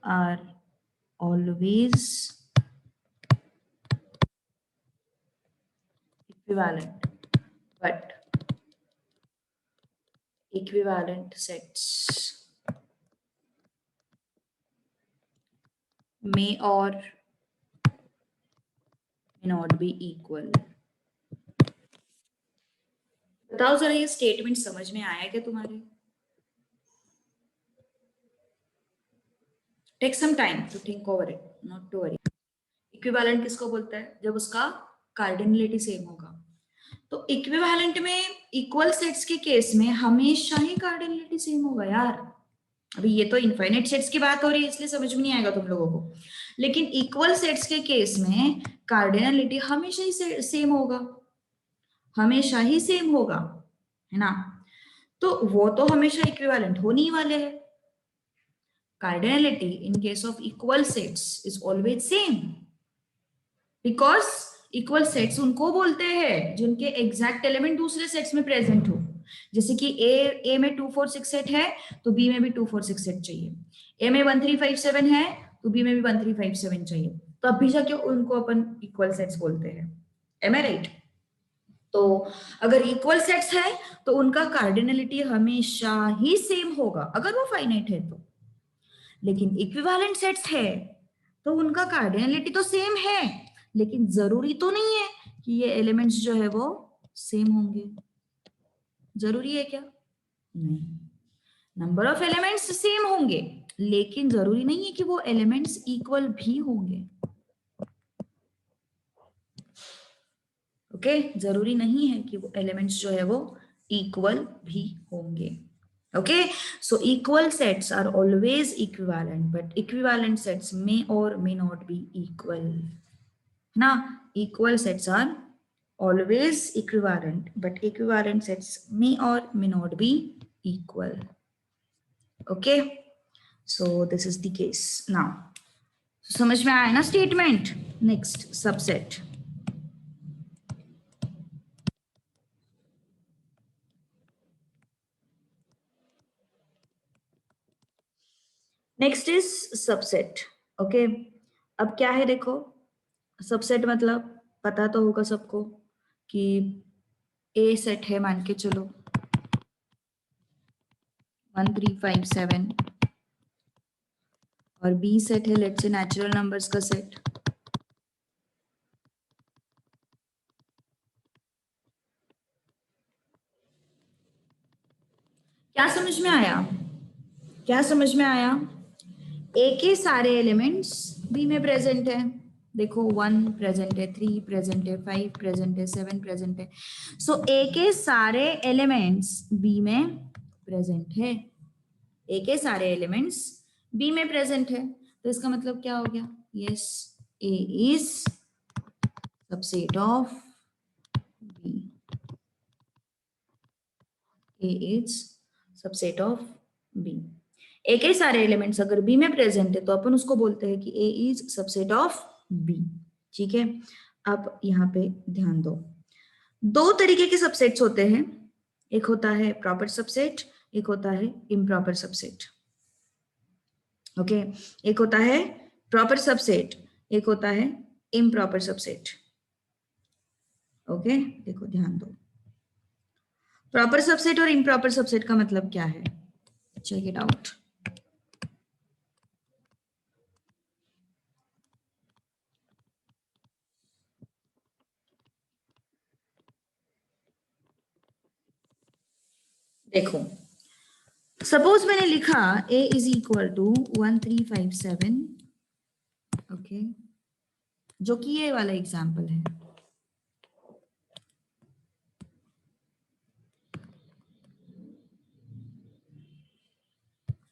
are always equivalent, but equivalent sets may or may not be equal। बताओ जरा ये स्टेटमेंट समझ में आया क्या तुम्हारे? Take some time to think over it, not to worry. Equivalent किसको बोलते हैं, जब उसका कार्डिनलिटी सेम होगा। तो इक्विवेलेंट में इक्वल सेट्स के केस में हमेशा ही कार्डिनलिटी सेम होगा यार। अभी ये तो इनफाइनाइट सेट्स की बात हो रही है इसलिए समझ में नहीं आएगा तुम लोगों को, लेकिन इक्वल सेट्स के केस में कार्डिनलिटी हमेशा ही सेम होगा, हमेशा ही सेम होगा, है ना। तो वो तो हमेशा इक्विवेलेंट होने ही वाले हैं। Cardinality in case of equal sets is always same, because equal sets उनको बोलते हैं जिनके एग्जैक्ट एलिमेंट दूसरे सेट्स में प्रेजेंट हो। जैसे कि ए में 2 4 6 सेट है तो बी में भी 2 4 6 सेट चाहिए, ए में 1 3 5 7 है तो बी में भी 1 3 5 7 चाहिए, तो अभी जाके उनको अपन इक्वल सेट्स बोलते हैं। एम आई राइट? तो अगर इक्वल सेट्स है तो उनका कार्डिनलिटी हमेशा ही सेम होगा अगर वो फाइनाइट है तो। लेकिन इक्विवेलेंट सेट्स है तो उनका कार्डिनलिटी तो सेम है, लेकिन जरूरी तो नहीं है कि ये एलिमेंट्स जो है वो सेम होंगे। जरूरी है क्या? नहीं। नंबर ऑफ एलिमेंट्स सेम होंगे लेकिन जरूरी नहीं है कि वो एलिमेंट्स इक्वल भी होंगे। ओके, जरूरी नहीं है कि वो एलिमेंट्स जो है वो इक्वल भी होंगे। Okay, so equal sets are always equivalent, but equivalent sets may or may not be equal. Now, equal sets are always equivalent, but equivalent sets may or may not be equal. Okay, so this is the case. Now, so समझ में आया ना statement? Next, subset. Next is subset. Okay, अब क्या है देखो, subset मतलब पता तो होगा सबको कि ए सेट है मान के चलो 1 3 5 7 और बी सेट है लेट्स से नेचुरल नंबर्स का सेट। क्या समझ में आया? क्या समझ में आया? ए के सारे एलिमेंट्स बी में प्रेजेंट है। देखो 1 प्रेजेंट है, 3 प्रेजेंट है, 5 प्रेजेंट है, 7 प्रेजेंट है। सो ए के सारे एलिमेंट्स बी में प्रेजेंट है। ए के सारे एलिमेंट्स बी में प्रेजेंट है, तो इसका मतलब क्या हो गया? Yes, A is subset of B. A is subset of B. A के सारे एलिमेंट्स अगर बी में प्रेजेंट है तो अपन उसको बोलते हैं कि ए इज सबसेट ऑफ बी। ठीक है, अब यहाँ पे ध्यान दो, दो तरीके के सबसेट्स होते हैं, एक होता है प्रॉपर सबसेट, एक होता है इम्प्रॉपर सबसेट। ओके, एक होता है प्रॉपर सबसेट, एक होता है इम्प्रॉपर सबसेट। ओके, देखो ध्यान दो, प्रॉपर सबसेट और इम्प्रॉपर सबसेट का मतलब क्या है? Check it out. देखो, सपोज मैंने लिखा a is equal to 1 3 5 7, okay, जो कि ये वाला एग्जाम्पल है।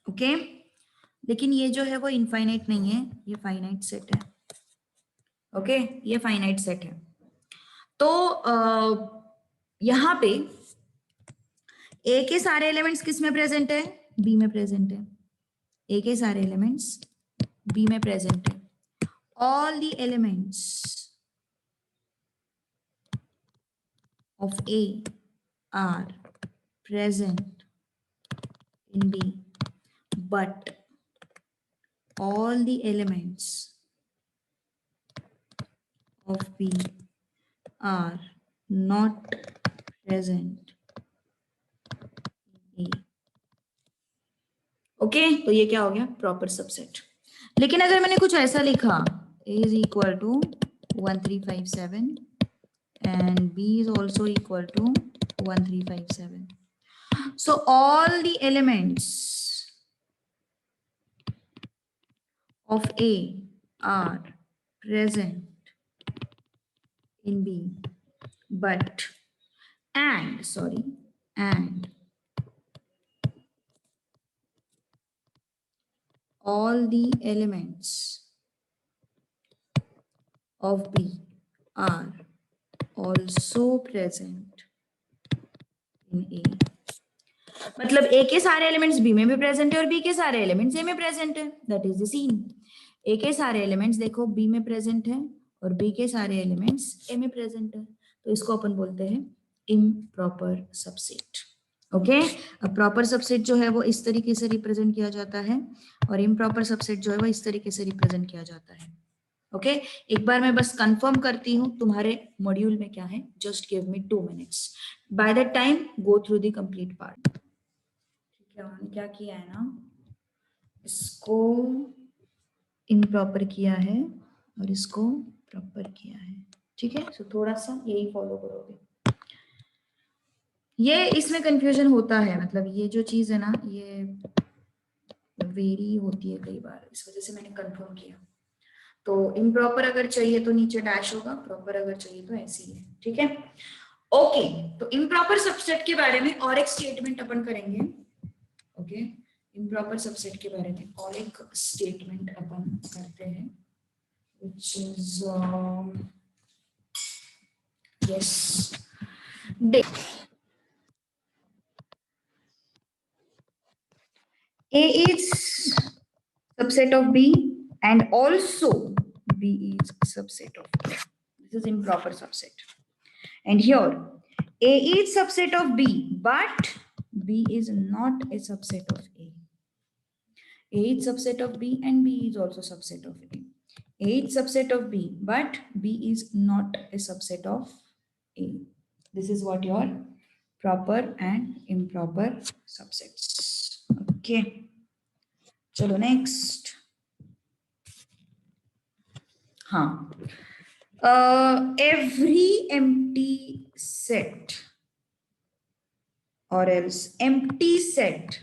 ओके, लेकिन ये जो है वो इनफाइनाइट नहीं है, ये फाइनाइट सेट है। ओके, ये फाइनाइट सेट है। तो यहां पे ए के सारे एलिमेंट्स किस में प्रेजेंट है? बी में प्रेजेंट है। ए के सारे एलिमेंट्स बी में प्रेजेंट है। All the elements of A R present in B, but all the elements of B are not present in A. Okay, तो ये क्या हो गया? Proper subset. लेकिन अगर मैंने कुछ ऐसा लिखा A is equal to 1 3 5 7 and B is also equal to 1 3 5 7, so all the elements of A are present in B, but and all the elements of B are also present in A. मतलब ए के सारे elements B में भी present है और B के सारे elements ए में प्रेजेंट है, दैट इज द सीन। ए के सारे एलिमेंट्स देखो बी में प्रेजेंट है और बी के सारे एलिमेंट्स ए में प्रेजेंट है, तो इसको अपन बोलते हैं इम्प्रॉपर सबसेट। ओके, अब प्रॉपर सबसेट जो है वो इस तरीके से रिप्रेजेंट किया जाता है और इम्प्रॉपर सबसेट जो है वो इस तरीके से रिप्रेजेंट किया जाता है। ओके, एक बार मैं बस कंफर्म करती हूँ तुम्हारे मॉड्यूल में क्या है, just give me 2 minutes, by that time go through the complete part. ठीक है, हमने क्या किया है ना, इसको इम्प्रॉपर किया है और इसको प्रॉपर किया है। ठीक है, सो थोड़ा सा यही फॉलो करोगे। ये इसमें कंफ्यूजन होता है, मतलब ये जो चीज है ना ये वेरी होती है कई बार, इस वजह से मैंने कंफर्म किया। तो इम्प्रॉपर अगर चाहिए तो नीचे डैश होगा, प्रॉपर अगर चाहिए तो ऐसे ही है। ठीक है, ओके, तो इम्प्रॉपर सबसेट के बारे में और एक स्टेटमेंट अपन करेंगे। ओके, इम्प्रॉपर सबसेट के बारे में और एक स्टेटमेंट अपन करते हैं, which is yes, A is subset of B and also B is subset of A. This is improper subset. And here A is subset of B, but B is not a subset of A. A is subset of B and B is also subset of A. A is subset of B, but B is not a subset of A. This is what your proper and improper subsets. Okay. चलो next. हाँ, every empty set or else empty set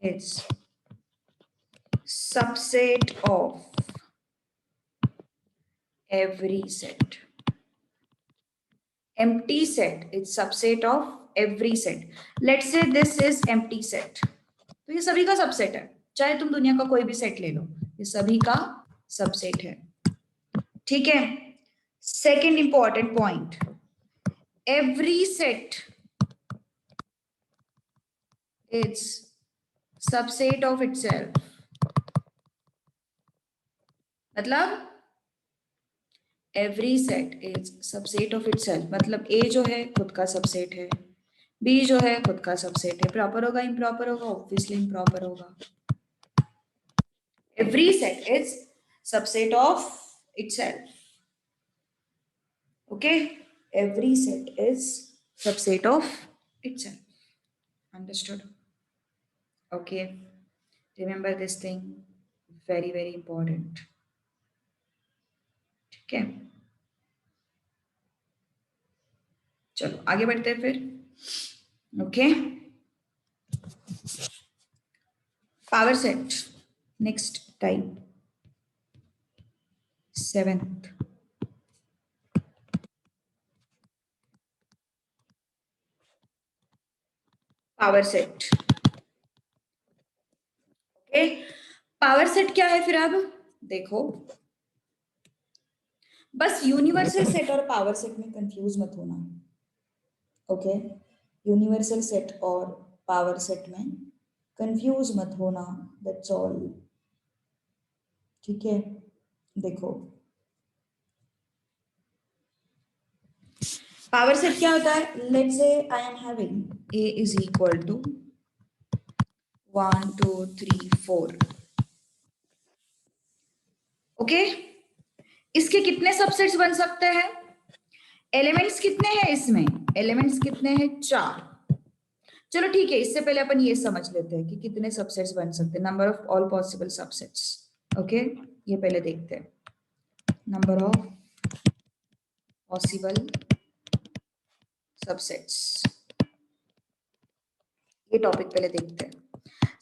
is subset of every set. Empty set is subset of every set. Let's say this is empty set. तो ये सभी का subset है, चाहे तुम दुनिया का कोई भी सेट ले लो, ये सभी का सबसेट है। ठीक है, second important point, every set is subset of itself. मतलब every set is subset of itself, मतलब ए जो है खुद का सबसेट है, बी जो है खुद का सबसेट है। प्रॉपर होगा इम्प्रॉपर होगा, ऑब्वियसली इम्प्रॉपर होगा। Every set is subset of itself. Okay, every set is subset of itself. Understood? Okay, remember this thing, very very important. ठीक है, चलो आगे बढ़ते हैं फिर। Okay, power set, next type, 7th। Power set. Okay, power set क्या है फिर? अब देखो, बस यूनिवर्सल सेट और पावर सेट में कंफ्यूज मत होना। ओके, यूनिवर्सल सेट और पावर सेट में कंफ्यूज मत होना, दैट्स ऑल। ठीक है, देखो पावर सेट क्या होता है, let's say I am having A is equal to 1 2 3 4। Okay, इसके कितने सबसेट्स बन सकते हैं? एलिमेंट्स कितने हैं इसमें? एलिमेंट्स कितने हैं? 4। चलो ठीक है, इससे पहले अपन ये समझ लेते हैं कि कितने सबसेट्स बन सकते हैं, number of all possible subsets. Okay, ये पहले देखते हैं, नंबर ऑफ पॉसिबल सबसेट्स, ये टॉपिक पहले देखते हैं।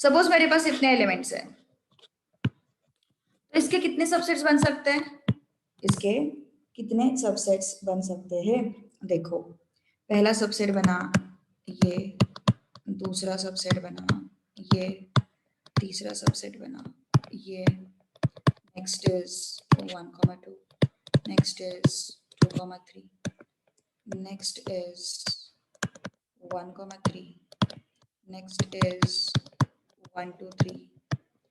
सपोज मेरे पास इतने एलिमेंट्स हैं, तो इसके कितने सबसेट्स बन सकते हैं? इसके कितने सबसेट्स बन सकते हैं? देखो, पहला सबसेट बना ये, दूसरा सबसेट बना ये, तीसरा सबसेट बना ये, next is 1,2, next is 2,3, next is 1,3, next is 1 2 3,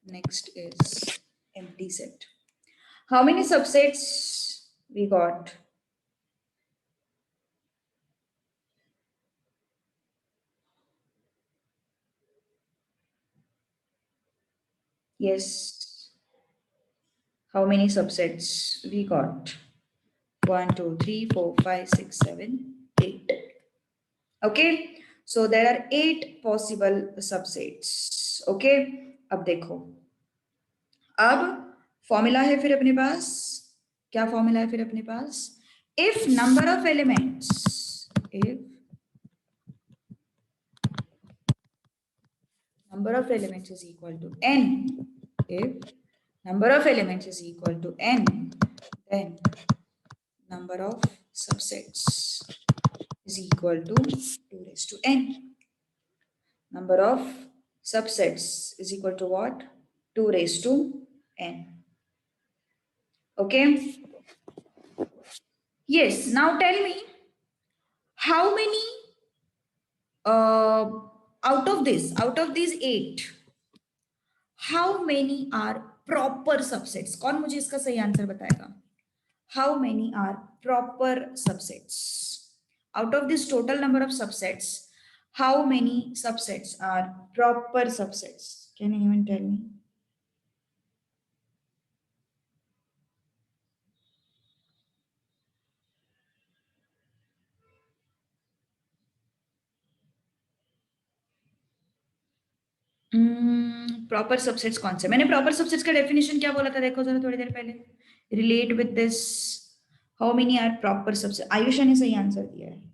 next is empty set. How many subsets we got? Yes, how many subsets we got? 1 2 3 4 5 6 7 8. Okay, so there are 8 possible subsets. Okay, अब देखो, अब formula है फिर अपने पास, क्या formula है फिर अपने पास? If number of elements, if number of elements is equal to n, if number of elements is equal to n, then number of subsets is equal to 2 raised to n. Number of subsets is equal to what? 2 raised to n. Okay. Yes, now tell me, how many out of these 8, how many are proper subsets? कौन मुझे इसका सही answer बताएगा? How many are proper subsets? Out of this total number of subsets, how many subsets are proper subsets? Can anyone tell me? Proper subsets कौन से? मैंने proper subsets का definition क्या बोला था, देखो जरा थोड़ी देर पहले, relate with this, how many are proper subset. Ayusha ने सही आंसर दिया है।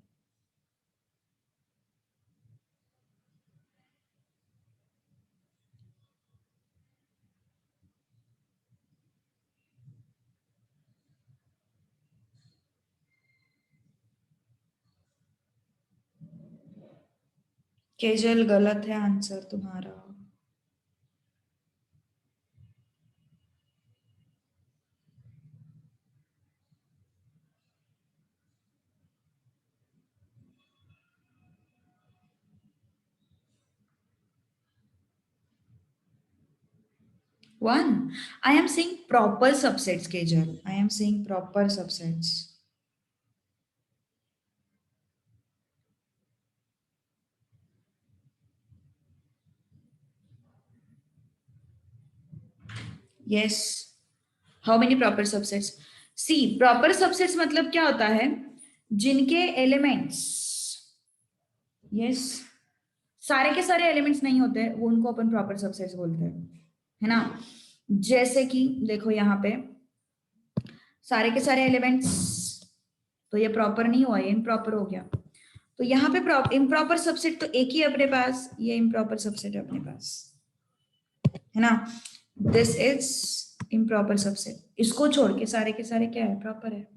केजल, गलत है आंसर तुम्हारा। One, I am saying proper subsets, Kejal. I am saying proper subsets. Yes. How many proper subsets? See, proper subsets मतलब क्या होता है? जिनके एलिमेंट्स, यस, सारे के सारे एलिमेंट्स नहीं होते, वो उनको अपन प्रॉपर सबसेट्स बोलते हैं, है ना? जैसे कि देखो यहाँ पे सारे के सारे एलिमेंट्स, तो ये प्रॉपर नहीं हुआ, ये इम्प्रॉपर हो गया। तो यहाँ पे इम्प्रॉपर सबसेट तो एक ही अपने पास, ये इम्प्रॉपर सबसेट है अपने पास, है ना? This is improper subset. इसको छोड़ के सारे के सारे क्या है? प्रॉपर है।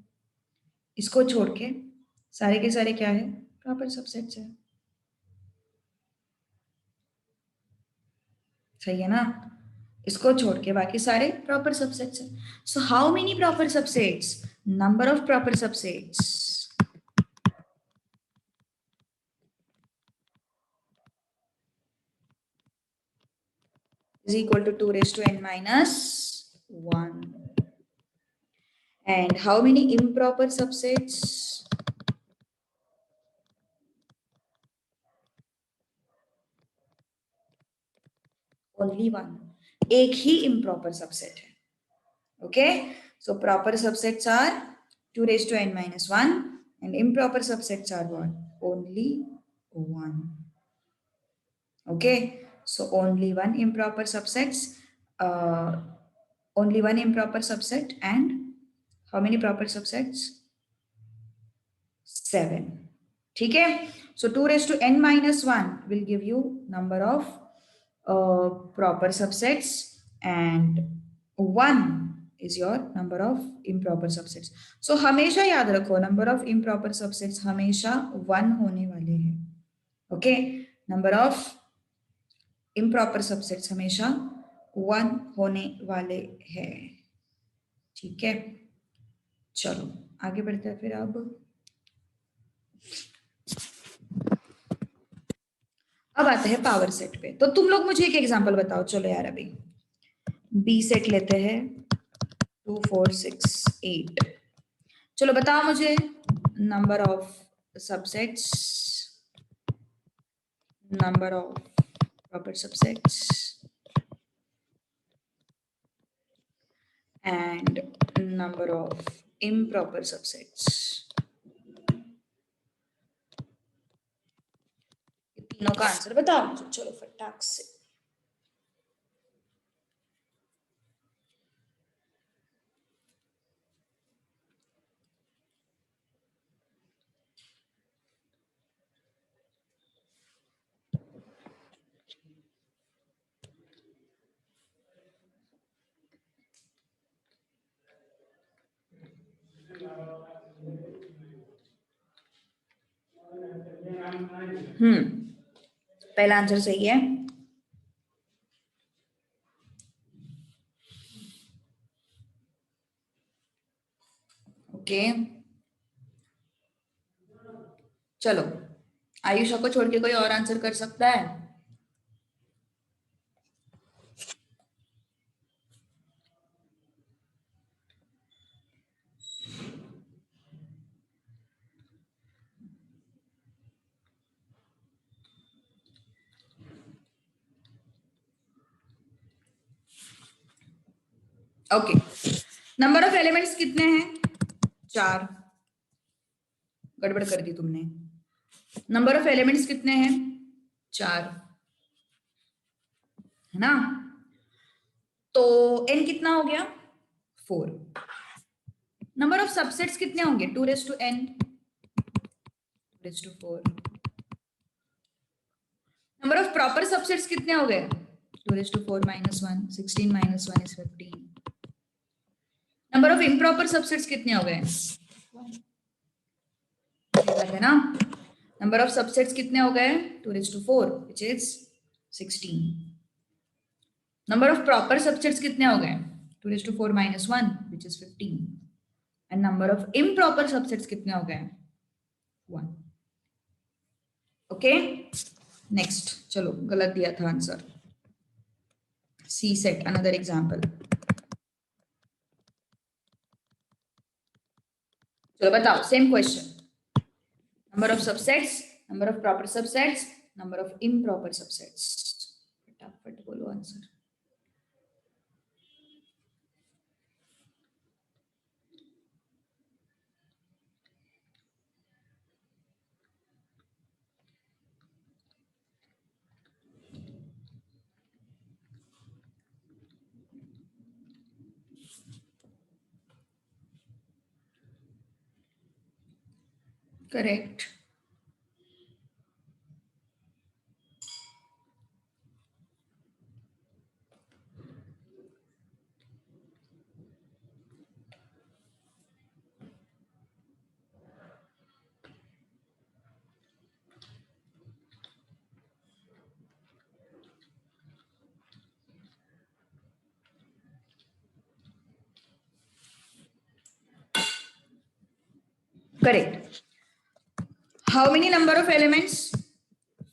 इसको छोड़ के सारे के सारे क्या है? प्रॉपर सबसेट्स है। सही है ना? इसको छोड़ के बाकी सारे प्रॉपर सबसेट्स है। So how many proper subsets? Number of proper subsets is equal to 2 raised to n minus 1. And how many improper subsets? Only one. एक ही improper subset है. Okay, so proper subsets are 2 raised to n minus 1 and improper subsets are what? Only one. Okay, so only one improper subsets, only one improper subset, and how many proper subsets? 7. ठीक है, so 2 raised to n minus 1 will give you number of proper subsets, and 1 is your number of improper subsets. So हमेशा याद रखो number of improper subsets हमेशा 1 होने वाले हैं. Okay, number of improper subsets हमेशा 1 होने वाले हैं. ठीक है, चलो आगे बढ़ते हैं फिर. अब आते हैं पावर सेट पे. तो तुम लोग मुझे एक एग्जांपल बताओ. चलो यार, अभी बी सेट लेते हैं 2 4 6 8. चलो बताओ मुझे number of subsets, number of proper subsets and number of improper subsets. तीनों का आंसर बताओ मुझे. चलो फटाक से. पहला आंसर सही है. ओके, चलो आयुषा को छोड़ के कोई और आंसर कर सकता है? ओके, नंबर ऑफ एलिमेंट्स कितने हैं? 4. गड़बड़ कर दी तुमने. नंबर ऑफ एलिमेंट्स कितने हैं? 4, है ना? तो n कितना हो गया? 4. नंबर ऑफ सबसेट्स कितने होंगे? 2n 2/4. Number of proper subsets कितने हो गए? 2/4 -1 16 -1 is 15. Number of improper subsets कितने हो गए? है ना? नंबर ऑफ सबसेट्स कितने हो गए? 2/4 which is 16. Number of proper subsets कितने हो गए? 2/4 -1 which is 15. And number of improper subsets कितने हो गए? 1. Okay, next. चलो गलत दिया था आंसर. सी सेट, अनदर एग्जांपल. चलो बताओ, same question. Number of subsets, number of proper subsets, number of improper subsets. फटाफट बोलो answer. Correct. Correct. How many number of elements?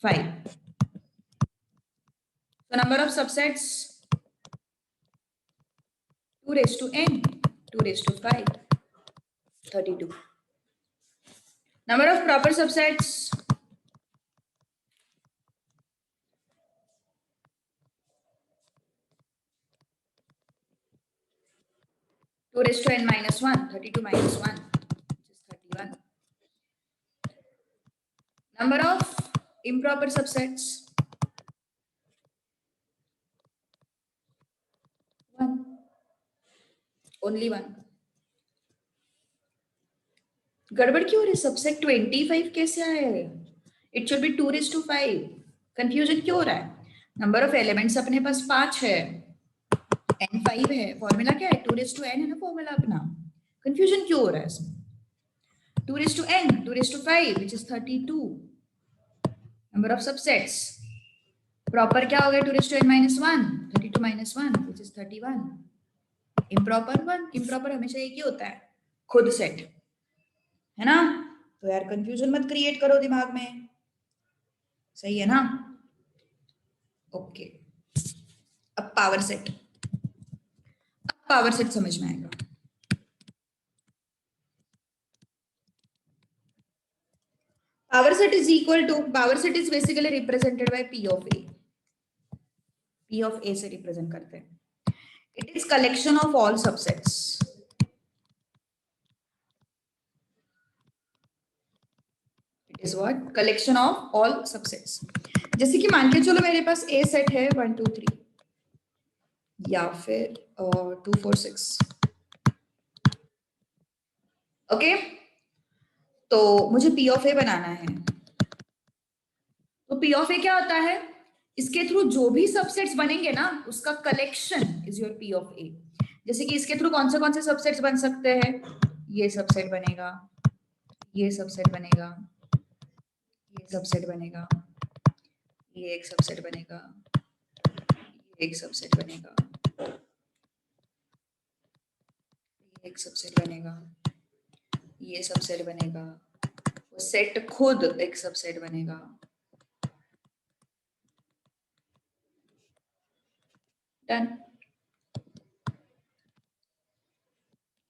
5. The number of subsets? 2n 2/5 32. Number of proper subsets? 2n - 1 32 - 1 which is 31. Number of improper subsets? 1. Only 1. गड़बड़ क्यों हो रही? Subset 25 कैसे आए? It should B 2/5. Confusion क्यों हो रहा है? नंबर ऑफ एलिमेंट्स अपने पास 5 है. n 5 है, फॉर्मूला क्या है 2 raised to n है ना फॉर्मूला अपना, कंफ्यूजन क्यों हो रहा है इसमें? 2 raised to n, 2 raised to 5 which is 32 number of subsets. Proper क्या हो गया 2 raised to n minus 1, 32 minus 1 which is 31. Improper 1, improper हमेशा एक ही होता है खुद सेट, है ना? तो यार कंफ्यूजन मत क्रिएट करो दिमाग में, सही है ना? ओके, अब पावर सेट, अब पावर सेट समझ में आएगा। Power set is equal to, power set is basically represented by P of A. P of A से represent करते हैं। It is collection of all subsets. It is what? Collection of all subsets. जैसे कि मान के चलो मेरे पास A set है 1 2 3 या फिर 2 4 6, ओके? तो मुझे P of A बनाना है, तो P of A क्या होता है? इसके थ्रू जो भी सबसेट्स बनेंगे ना उसका collection is your P of A। जैसे कि इसके थ्रू कौन से सबसेट्स बन सकते हैं? ये सबसेट बनेगा, ये सबसेट बनेगा, ये सबसेट बनेगा, ये एक सबसेट बनेगा, ये एक सबसेट बनेगा, ये एक सबसेट बनेगा, ये सबसेट बनेगा, वो सेट खुद एक सबसेट बनेगा। डन,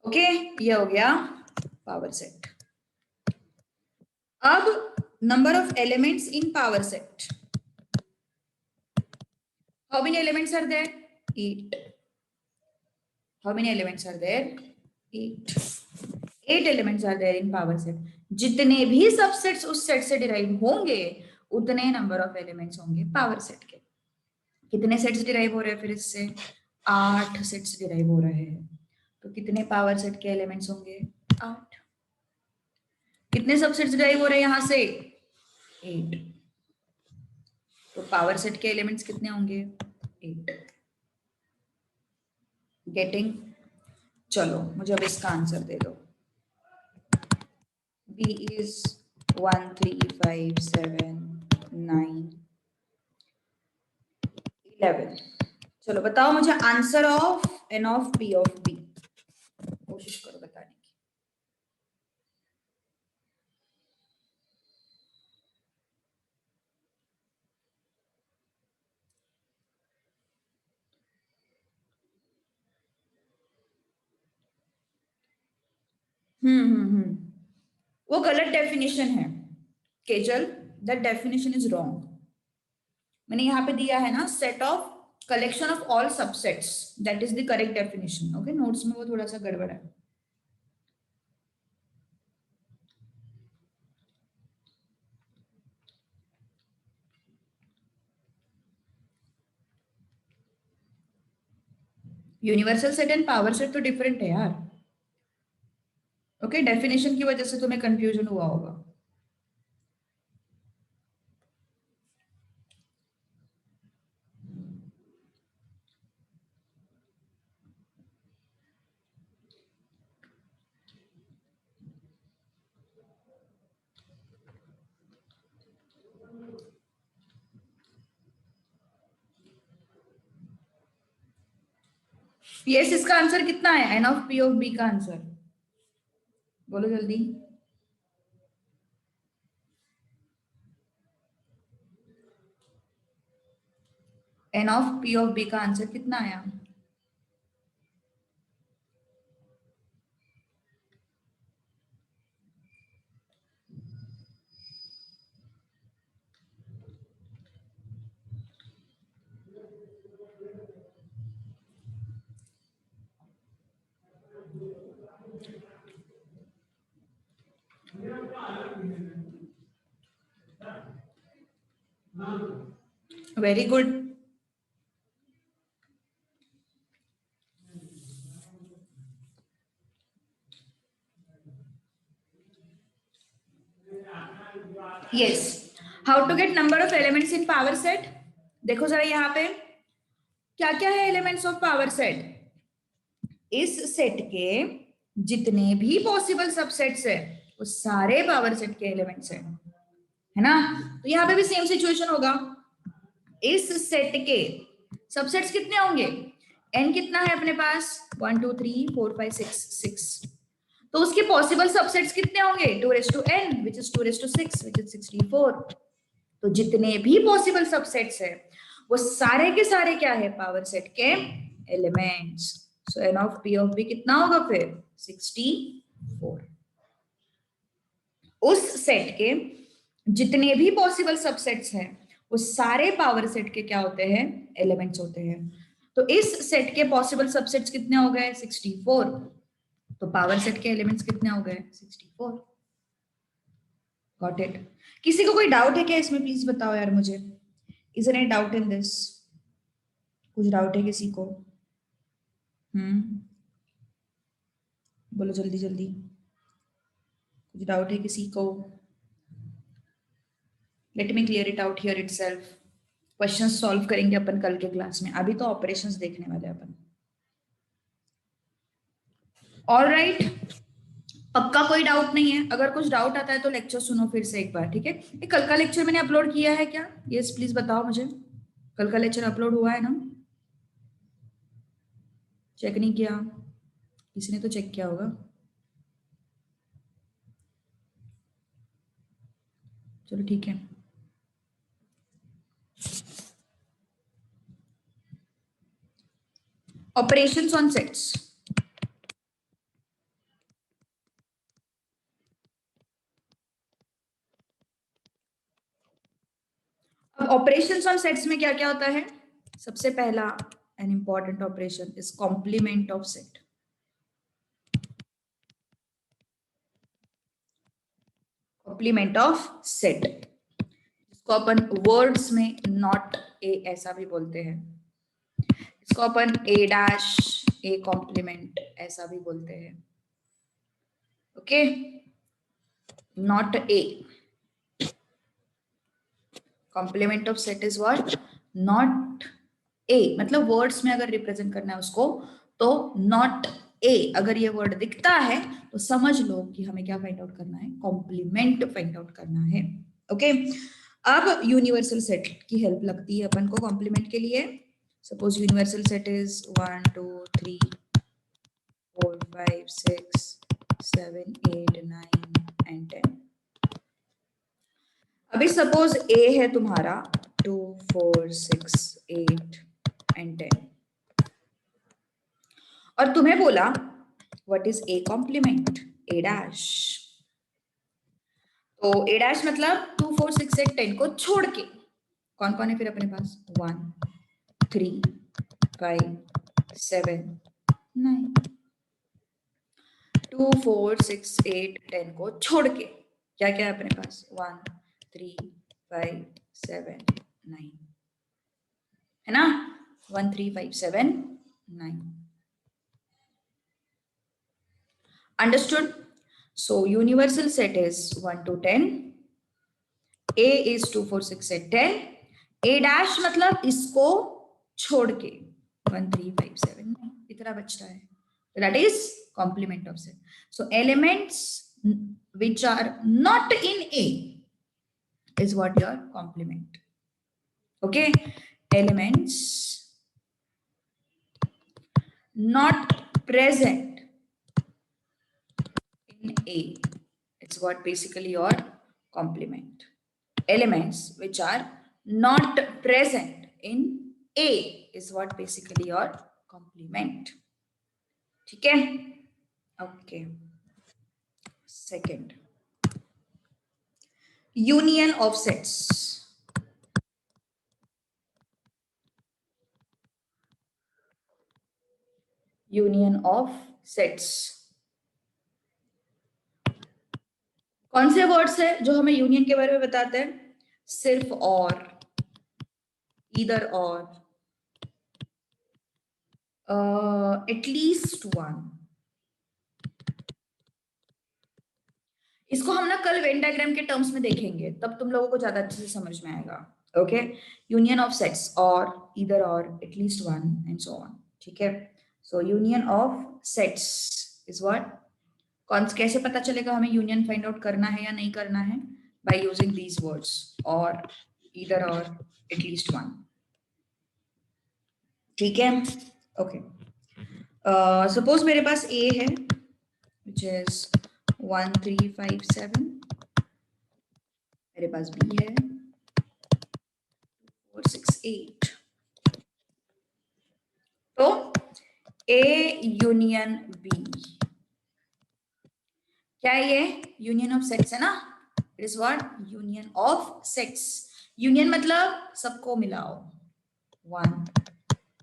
ओके, ये हो गया पावर सेट। अब number of elements in power set, how many elements are there? 8. How many elements are there? 8. 8 elements are there in power set. जितने भी सबसेट्स उस सेट से डिराइव होंगे उतने नंबर ऑफ एलिमेंट्स होंगे पावर सेट के। कितने सेट्स डिराइव हो रहे हैं फिर इससे? 8 सेट्स डिराइव हो रहे हैं, तो कितने पावर सेट के एलिमेंट्स होंगे? 8। कितने सबसेट्स डिराइव हो रहे हैं यहां से? 8। तो पावर सेट के एलिमेंट्स कितने होंगे? 8। गेटिंग? चलो मुझे अब इसका आंसर दे दो। B is 1 3 5 7 9 11। चलो बताओ मुझे answer of n of P of B, कोशिश करो बताने की। वो गलत डेफिनेशन है Kejal, that definition is wrong. मैंने यहाँ पे दिया है ना set of collection of all subsets, that is the correct definition. Okay, notes में वो थोड़ा सा गड़बड़ है। Universal set and power set तो डिफरेंट है यार। ओके, डेफिनेशन की वजह से तुम्हें कंफ्यूजन हुआ होगा। यस, इसका आंसर कितना है? N of P of B का आंसर बोलो जल्दी। N of P of B का आंसर कितना आया? Very good. Yes, how to get number of elements in power set. देखो जरा यहाँ पे क्या क्या है एलिमेंट्स ऑफ पावर सेट? इस सेट के जितने भी पॉसिबल सबसेट्स है वो सारे पावर सेट के एलिमेंट्स है ना? तो यहाँ पे भी सेम सिचुएशन होगा। इस सेट के सबसेट्स कितने होंगे? एन कितना है अपने पास? 1 2 3 4 5 6 तो उसके पॉसिबल सबसेट्स कितने होंगे? 2 raise to n which is 2 raise to 6 which is 64। तो जितने भी पॉसिबल सबसेट्स है वो सारे के सारे क्या है? पावर सेट के elements. So n of p of b कितना होगा फिर? 64। उस सेट के जितने भी पॉसिबल सबसेट्स हैं वो सारे पावर सेट के क्या होते हैं? एलिमेंट्स होते हैं। तो इस सेट के पॉसिबल सबसेट्स कितने हो गए? 64। तो पावर सेट के एलिमेंट्स कितने हो गए? 64। Got it? किसी को कोई डाउट है क्या इसमें? प्लीज बताओ यार मुझे। Is any doubt in this? कुछ डाउट है किसी को? बोलो जल्दी जल्दी। कुछ डाउट है किसी को? Let me clear it out here itself. Question solve करेंगे अपन कल के क्लास में, अभी तो ऑपरेशंस देखने वाले अपन। ऑलराइट, पक्का कोई डाउट नहीं है? अगर कुछ डाउट आता है तो लेक्चर सुनो फिर से एक बार, ठीक है? ये कल का लेक्चर मैंने अपलोड किया है क्या? यस प्लीज बताओ मुझे। कल का लेक्चर अपलोड हुआ है ना? चेक नहीं किया? किसी ने तो चेक किया होगा। चलो ठीक है। Operations on sets. अब ऑपरेशंस ऑन सेट्स में क्या क्या होता है? सबसे पहला an important operation is complement of set. Complement of set, इसको अपन वर्ड्स में नॉट ए ऐसा भी बोलते हैं। इसको अपन ए डैश ए कॉम्प्लीमेंट ऐसा भी बोलते हैं। Okay, not A. Complement of set is what? Not A. मतलब वर्ड्स में अगर रिप्रेजेंट करना है उसको तो नॉट ए। अगर ये वर्ड दिखता है तो समझ लो कि हमें क्या फाइंड आउट करना है? कॉम्प्लीमेंट फाइंड आउट करना है। ओके, अब यूनिवर्सल सेट की हेल्प लगती है अपन को कॉम्प्लीमेंट के लिए। Suppose universal set is 1 2 3 4 5 6 7 8 9 and 10। अभी सपोज ए है तुम्हारा 2 4 6 8 एंड 10 और तुम्हें बोला what is A complement? A dash. तो ए डैश मतलब 2 4 6 8 10 को छोड़ के कौन कौन है फिर अपने पास? 1 3 5 7 9। 2 4 6 8 10 को छोड़ के क्या क्या है अपने पास? 1 3 5 7 9 है ना? 1 3 5 7 9। Understood? So universal set is 1 to 10. A is 2 4 6 8 10. A dash मतलब इसको छोड़ के 1 3 5 7 9 इतना बचता है। So that is complement of set. So elements which are not in A is what your complement. Okay, elements not present in A, it's what basically your complement. Elements which are not present in A is what basically your complement. ठीक है? Okay, second, union of sets. Union of sets कौन से words है जो हमें union के बारे में बताते हैं? सिर्फ और, ईदर और, एटलीस्ट वन। इसको हम ना कल वेन डायग्राम के टर्म्स में देखेंगे, तब तुम लोगों को ज्यादा अच्छे से समझ में आएगा। ओके, यूनियन ऑफ सेट्स और ईदर और at least one and so on, ठीक है। सो union of sets is what, कौन कैसे पता चलेगा हमें यूनियन फाइंड आउट करना है या नहीं करना है, बाय यूजिंग दीज वर्ड्स और ईदर और एटलीस्ट वन, ठीक है। ओके, सपोज मेरे पास ए है which is 1 3 5 7, मेरे पास बी है 4 6 8, तो ए यूनियन बी, क्या है ये, यूनियन ऑफ सेट्स है ना, it is what, union of sets. Union मतलब सबको मिलाओ, 1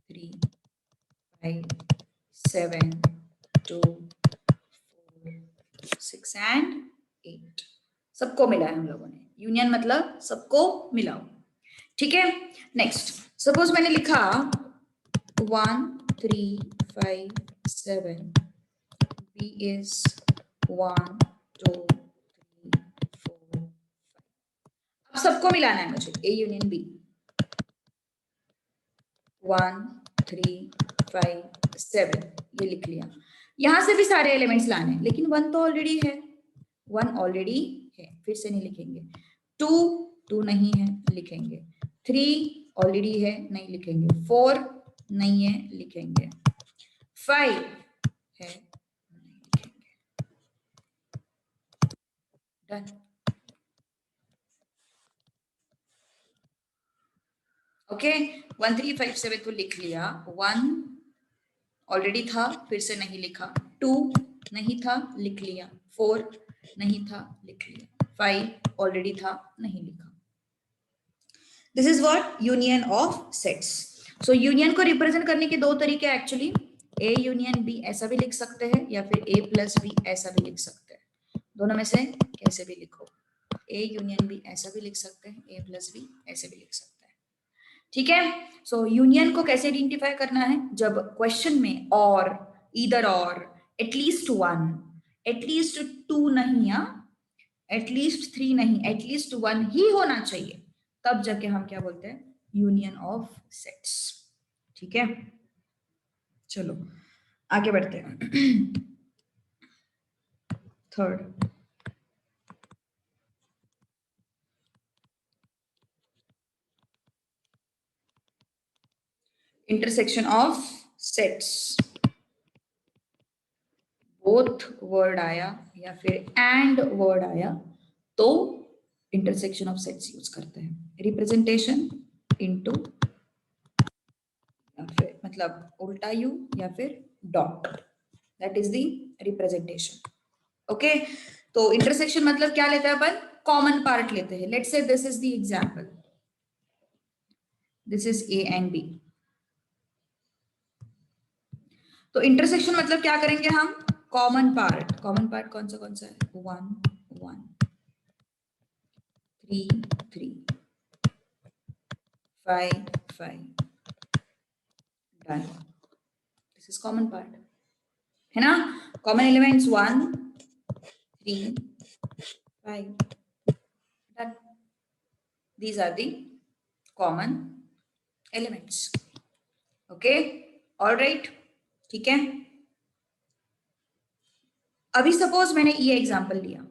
3 5 7 2 4 6 एंड 8, सबको मिलाया हम लोगों ने, यूनियन मतलब सबको मिलाओ, ठीक है। नेक्स्ट, सपोज मैंने लिखा 1 3 5 7, B is 1 2 3 4, अब सबको मिलाना है मुझे, A यूनियन B, 1 3 5 7 ये लिख लिया। यहां से भी सारे एलिमेंट्स लाने हैं, लेकिन 1 तो ऑलरेडी है, 1 ऑलरेडी है, फिर से नहीं लिखेंगे। 2 नहीं है, लिखेंगे। 3 ऑलरेडी है, नहीं लिखेंगे। 4 नहीं है, लिखेंगे। 5 है, नहीं लिखेंगे। डन। ओके, 1 3 5 7 तो लिख लिया। 1 ऑलरेडी था, फिर से नहीं लिखा। 2 नहीं था, लिख लिया। 4 नहीं था, लिख लिया। 5 ऑलरेडी था, नहीं लिखा। This is what, union of sets. So union को रिप्रेजेंट करने के दो तरीके एक्चुअली, ए यूनियन बी ऐसा भी लिख सकते हैं, या फिर ए प्लस बी ऐसा भी लिख सकते हैं। दोनों में से कैसे भी लिखो, ए यूनियन बी ऐसा भी लिख सकते हैं, ए प्लस बी ऐसे भी लिख सकते हैं, ठीक है। सो यूनियन को कैसे आइडेंटिफाई करना है, जब क्वेश्चन में और, ईदर और, एटलीस्ट वन, एटलीस्ट टू नहीं, या एटलीस्ट 3 नहीं, एटलीस्ट 1 ही होना चाहिए, तब जाके हम क्या बोलते हैं, यूनियन ऑफ सेट्स, ठीक है। चलो आगे बढ़ते हैं। Third, intersection of sets. Both word आया या फिर एंड वर्ड आया तो इंटरसेक्शन ऑफ सेट्स यूज करते हैं। रिप्रेजेंटेशन इनटू, या फिर मतलब उल्टा यू या फिर dot, that is the representation. Okay, तो इंटरसेक्शन मतलब क्या लेते हैं अपन, कॉमन पार्ट लेते हैं। Let's say this is the example, this is A and B. तो इंटरसेक्शन मतलब क्या करेंगे हम, कॉमन पार्ट। कॉमन पार्ट कौन सा है, 1 1 3 3 5 5, done. This is common part, है ना। Common elements 1 3 5, done. These are the common elements. Okay, all right, ठीक है। अभी सपोज मैंने ये एग्जांपल लिया,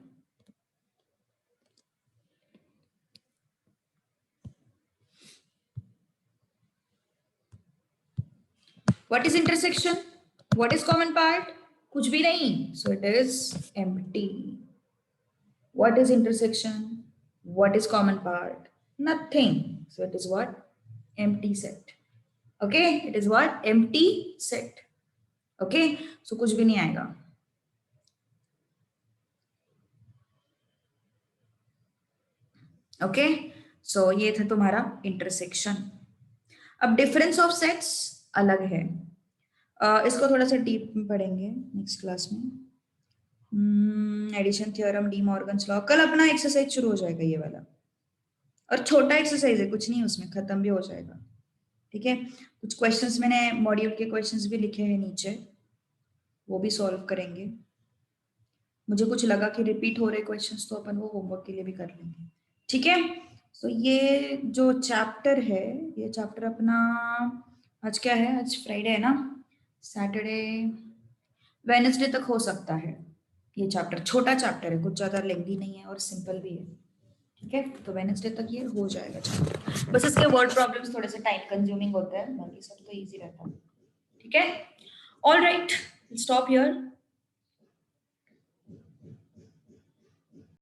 what is intersection, what is common part, कुछ भी नहीं, so it is empty. What is intersection, what is common part, nothing, so it is what, empty set. Okay, it is what, empty set. Okay, so कुछ भी नहीं आएगा। Okay, सो ये था तुम्हारा इंटरसेक्शन। अब डिफरेंस ऑफ सेट्स अलग है, इसको थोड़ा सा डीप में पढ़ेंगे नेक्स्ट क्लास में। Addition theorem, De Morgan's law, कल अपना एक्सरसाइज शुरू हो जाएगा ये वाला, और छोटा एक्सरसाइज है, कुछ नहीं उसमें, खत्म भी हो जाएगा, ठीक है। कुछ क्वेश्चंस मैंने मॉड्यूल के क्वेश्चंस भी लिखे हैं नीचे, वो भी सॉल्व करेंगे। मुझे कुछ लगा कि रिपीट हो रहे क्वेश्चंस तो अपन वो होमवर्क के लिए भी कर लेंगे, ठीक है। तो ये जो चैप्टर है, ये चैप्टर अपना आज क्या है, आज फ्राइडे है ना, सैटरडे वेडनेसडे तक हो सकता है। ये चैप्टर छोटा चैप्टर है, कुछ ज्यादा लेंथी नहीं है और सिंपल भी है। ठीक है, तो वेडनेसडे तक ये हो जाएगा चैप्टर। बस इसके वर्ड प्रॉब्लम्स थोड़े से टाइम कंज्यूमिंग होते हैं, बाकी सब तो इजी रहता है। ठीक है, ऑल राइट, स्टॉप हियर।